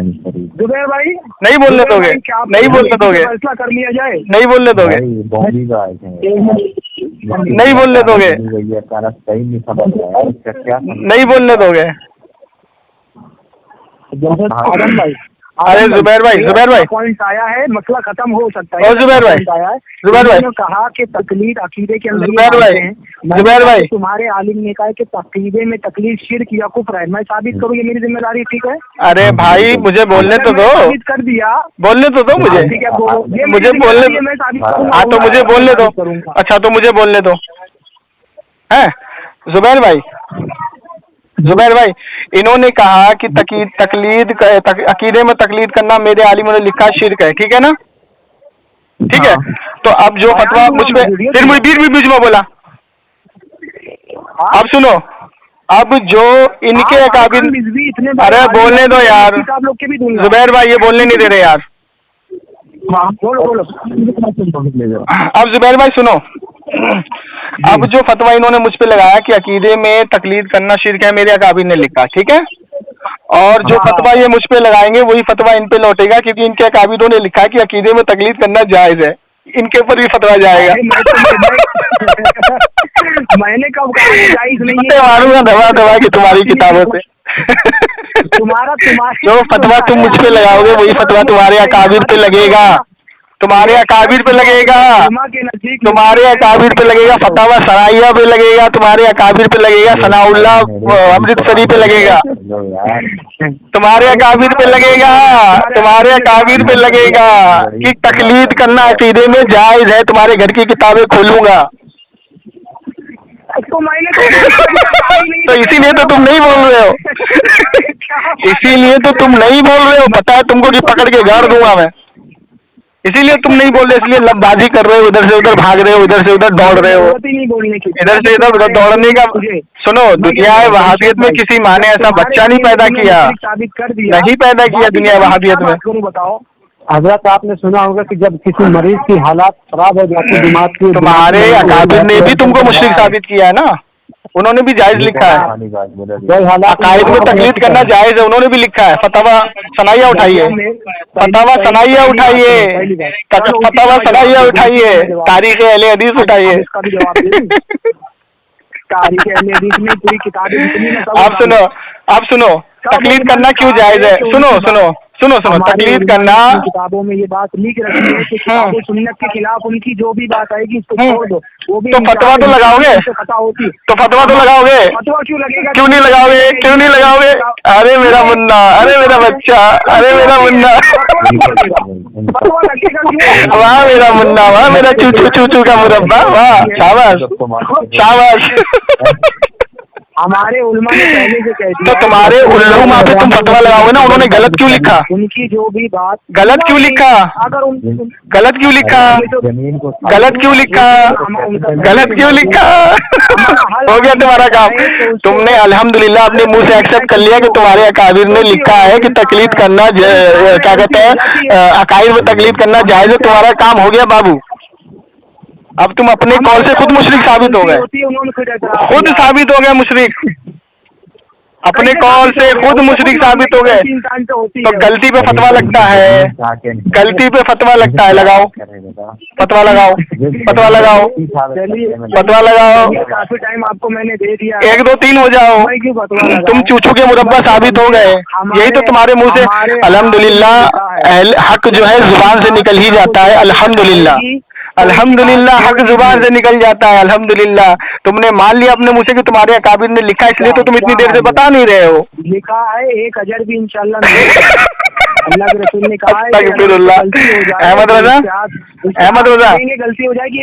जुबैर भाई नहीं बोलने दोगे? नहीं बोलने दोगे? फैसला कर लिया जाए। नहीं बोलने दोगे? नहीं बोलने दोगे? नहीं बोलने दोगे? आदम भाई, अरे जुबैर भाई पॉइंट आया है, मसला खत्म हो सकता है। और जुबैर भाई ने कहा कि तकलीद अकीदे के अंदर जुबैर भाई तुम्हारे आलिम ने कहा कि अकीदे में तकलीद शिर्क या कुफ्र है। मैं साबित करूँ, ये मेरी जिम्मेदारी, ठीक है? अरे भाई मुझे बोलने तो दो, साबित कर दिया, बोलने तो दो मुझे, ठीक है? मुझे बोलने दो। मैं साबित करूंगा। हाँ तो मुझे बोलने दो। अच्छा तो मुझे बोलने दो। है जुबैर भाई इन्होंने कहा कि तकलीद अकीदे में तकलीद करना मेरे आलिमों ने लिखा शिर्क है, ठीक है ना? ठीक है, तो अब जो फतवा मुझ पे फिर मुझे बीच में बोला। अब सुनो, अब जो इनके अकाबिर, अरे बोलने दो यार जुबैर भाई, ये बोलने नहीं दे रहे यार। अब जुबैर भाई सुनो, अब जो फतवा इन्होंने मुझ पे लगाया कि अकीदे में तकलीद करना शिर्क है, मेरे अकाबिर ने लिखा, ठीक है? और जो फतवा ये मुझ पे लगाएंगे वही फतवा इन पे लौटेगा, क्योंकि इनके अकाबिरों ने लिखा कि अकीदे में तकलीद करना जायज है, इनके ऊपर भी फतवा जाएगा। मैंने कब कहा जायज नहीं है? मारूंगा दबा के तुम्हारी किताबों से। तुम्हारा जो फतवा तुम मुझ पे लगाओगे वही फतवा तुम्हारे अकाबिर पे लगेगा, तुम्हारे अकाबिर पे लगेगा, तुम्हारे अकाबिर पे लगेगा, फतावा सराइया पे लगेगा, तुम्हारे अकाबिर पे लगेगा, सनाउल्लाह अमृतसरी पे लगेगा, तुम्हारे अकाबिर पे लगेगा, तुम्हारे अकाबिर पे लगेगा कि तकलीद करना अकीदे में जायज है। तुम्हारे घर की किताबें खोलूंगा तो इसीलिए तो तुम नहीं बोल रहे हो, इसीलिए तो तुम नहीं बोल रहे हो। पता है तुमको कि पकड़ के गाड़ दूंगा मैं, इसीलिए तुम नहीं बोल रहे, इसलिए लबबाजी कर रहे हो, इधर से उधर भाग रहे हो, इधर से उधर दौड़ रहे हो, इधर से इधर दौड़ने का। सुनो, दुनिया वहाबियत में किसी माँ ने ऐसा बच्चा नहीं पैदा किया, नहीं पैदा किया दुनिया वहाबियत में। बताओ हजरत, आपने सुना होगा कि जब किसी मरीज की हालात खराब हो जाती है दिमाग की, तुम्हारे अकाबिर ने भी तुमको मुश्रिक साबित किया है ना, उन्होंने भी जायज लिखा है। अकायद में तकलीद करना जायज है, उन्होंने भी लिखा है। फतवा सनाइया उठाइए, फतवा सनाइया उठाइए, फतवा सनाइया उठाइए, तारीख अहले हदीस उठाइए। आप सुनो तकलीद करना क्यों जायज है? सुनो तकलीद करना, किताबों में ये बात लिख रखी है कि किताबों सुन्नत के खिलाफ उनकी जो भी बात आएगी इसको छोड़ दो। वो भी तो फतवा तो लगाओगे, तो फतवा तो लगाओगे, फतवा क्यों लगेगा? क्यों नहीं लगाओगे? क्यों नहीं लगाओगे? अरे मेरा मुन्ना, अरे मेरा बच्चा, अरे मेरा मुन्ना, वाह मेरा मुन्ना, वाह मेरा चूचू का मुरब्बा, वाह शाबाश शाबाश। हमारे उलमा ने पहले से कह दिया। तो तुम्हारे उल्लुमा पे तुम फतवा लगाओगे ना, उन्होंने गलत क्यों लिखा? उनकी जो भी बात गलत क्यों लिखा? अगर गलत क्यों लिखा? गलत क्यों लिखा? गलत क्यों लिखा? हो गया तुम्हारा काम। तुमने अल्हम्दुलिल्लाह अपने मुंह से एक्सेप्ट कर लिया कि तुम्हारे अकाबिर ने लिखा है कि तकलीद करना क्या कहते हैं, अकाइद में तकलीद करना जायज है। तुम्हारा काम हो गया बाबू। अब तुम अपने कॉल से खुद मुशरिक साबित हो गए, खुद साबित हो गए मुशरिक, अपने कॉल से खुद मुशरिक साबित हो गए। तो गलती पे फतवा लगता है, गलती पे फतवा लगता है, लगाओ फतवा, लगाओ फतवा, लगाओ फतवा, लगाओ। काफी टाइम आपको मैंने दे दिया, 1 2 3 हो जाओ। तुम चूचू के मुरब्बा साबित हो गए। यही तो तुम्हारे मुंह से अल्हम्दुलिल्लाह हक जो है जुबान से निकल ही जाता है। अल्हम्दुलिल्लाह, अल्हम्दुलिल्लाह हक जुबान से निकल जाता है। अल्हम्दुलिल्लाह तुमने मान लिया अपने मुंह से कि तुम्हारे अकाबिर ने लिखा, इसलिए तो तुम इतनी देर से बता नहीं रहे हो। लिखा है 1 अजर भी इंशाल्लाह अल्लाह के रसूल ने कहा है अहमद रजा, अहमद रजा गलती हो जाएगी।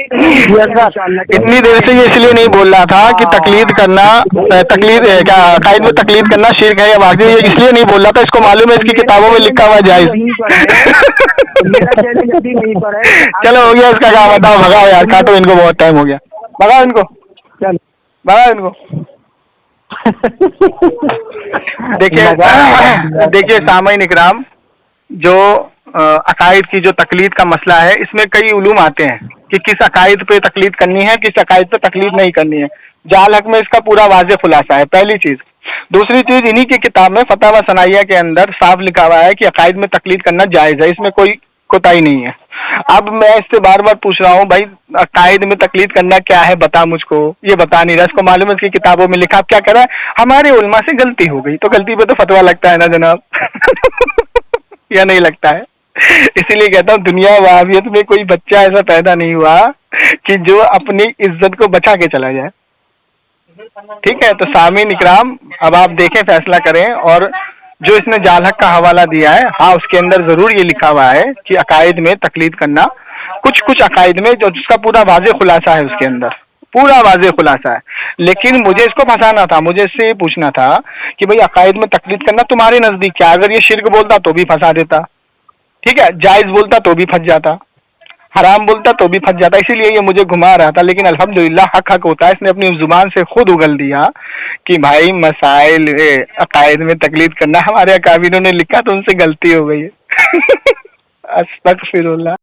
इतनी देर से ये इसलिए नहीं बोल रहा था कि तकलीद करना, तकलीद क्या अकायद में तकलीद करना शिर्क है या वाजिब, ये इसलिए नहीं बोल रहा था, इसको मालूम है इसकी किताबों में लिखा हुआ जायज। चलो हो गया इसका काम, बताओ भगाओ यार, काटो इनको, बहुत टाइम हो गया, भगाओ इनको, भगाओ इनको। देखिए सामईन इकराम, जो अकायद की जो तकलीद का मसला है, इसमें कई उलूम आते हैं कि किस अकायद पे तकलीद करनी है, किस अकायद पे तकलीद नहीं करनी है। जाल हक में इसका पूरा वाज़ेह खुलासा है, पहली चीज। दूसरी चीज, इन्हीं की किताब में फतावा सनाइया के अंदर साफ लिखा हुआ है कि अकायद में तकलीद करना जायज है, इसमें कोई कोताही नहीं है। अब मैं इससे बार बार पूछ रहा हूँ, भाई अकायद में तकलीद करना क्या है, बता मुझको। ये बता नहीं रहा, इसको मालूम है इसकी किताबों में लिखा। अब क्या करा है, हमारे उलमा से गलती हो गई, तो गलती पे तो फतवा लगता है ना जनाब। या नहीं लगता है? इसीलिए कहता हूँ दुनिया वहावियत में कोई बच्चा ऐसा पैदा नहीं हुआ कि जो अपनी इज्जत को बचा के चला जाए। ठीक है, तो सामीन इकराम अब आप देखें, फैसला करें। और जो इसने जाल हक का हवाला दिया है, हाँ उसके अंदर जरूर ये लिखा हुआ है कि अकायद में तकलीद करना, कुछ कुछ अकायद में जो जिसका पूरा वाज़ेह खुलासा है, उसके अंदर पूरा वाज़ेह खुलासा है। लेकिन मुझे इसको फंसाना था, मुझे इससे ये पूछना था कि भाई अकायद में तकलीद करना तुम्हारे नजदीक क्या? अगर ये शिर्क बोलता तो भी फंसा देता, ठीक है, जायज बोलता तो भी फंस जाता, हराम बोलता तो भी फंस जाता। इसीलिए ये मुझे घुमा रहा था। लेकिन अल्हम्दुलिल्लाह हक हक होता है, इसने अपनी जुबान से खुद उगल दिया कि भाई मसाइल अकायद में तकलीद करना हमारे अकाबिरों ने लिखा, तो उनसे गलती हो गई है। अस्तगफिरुल्लाह।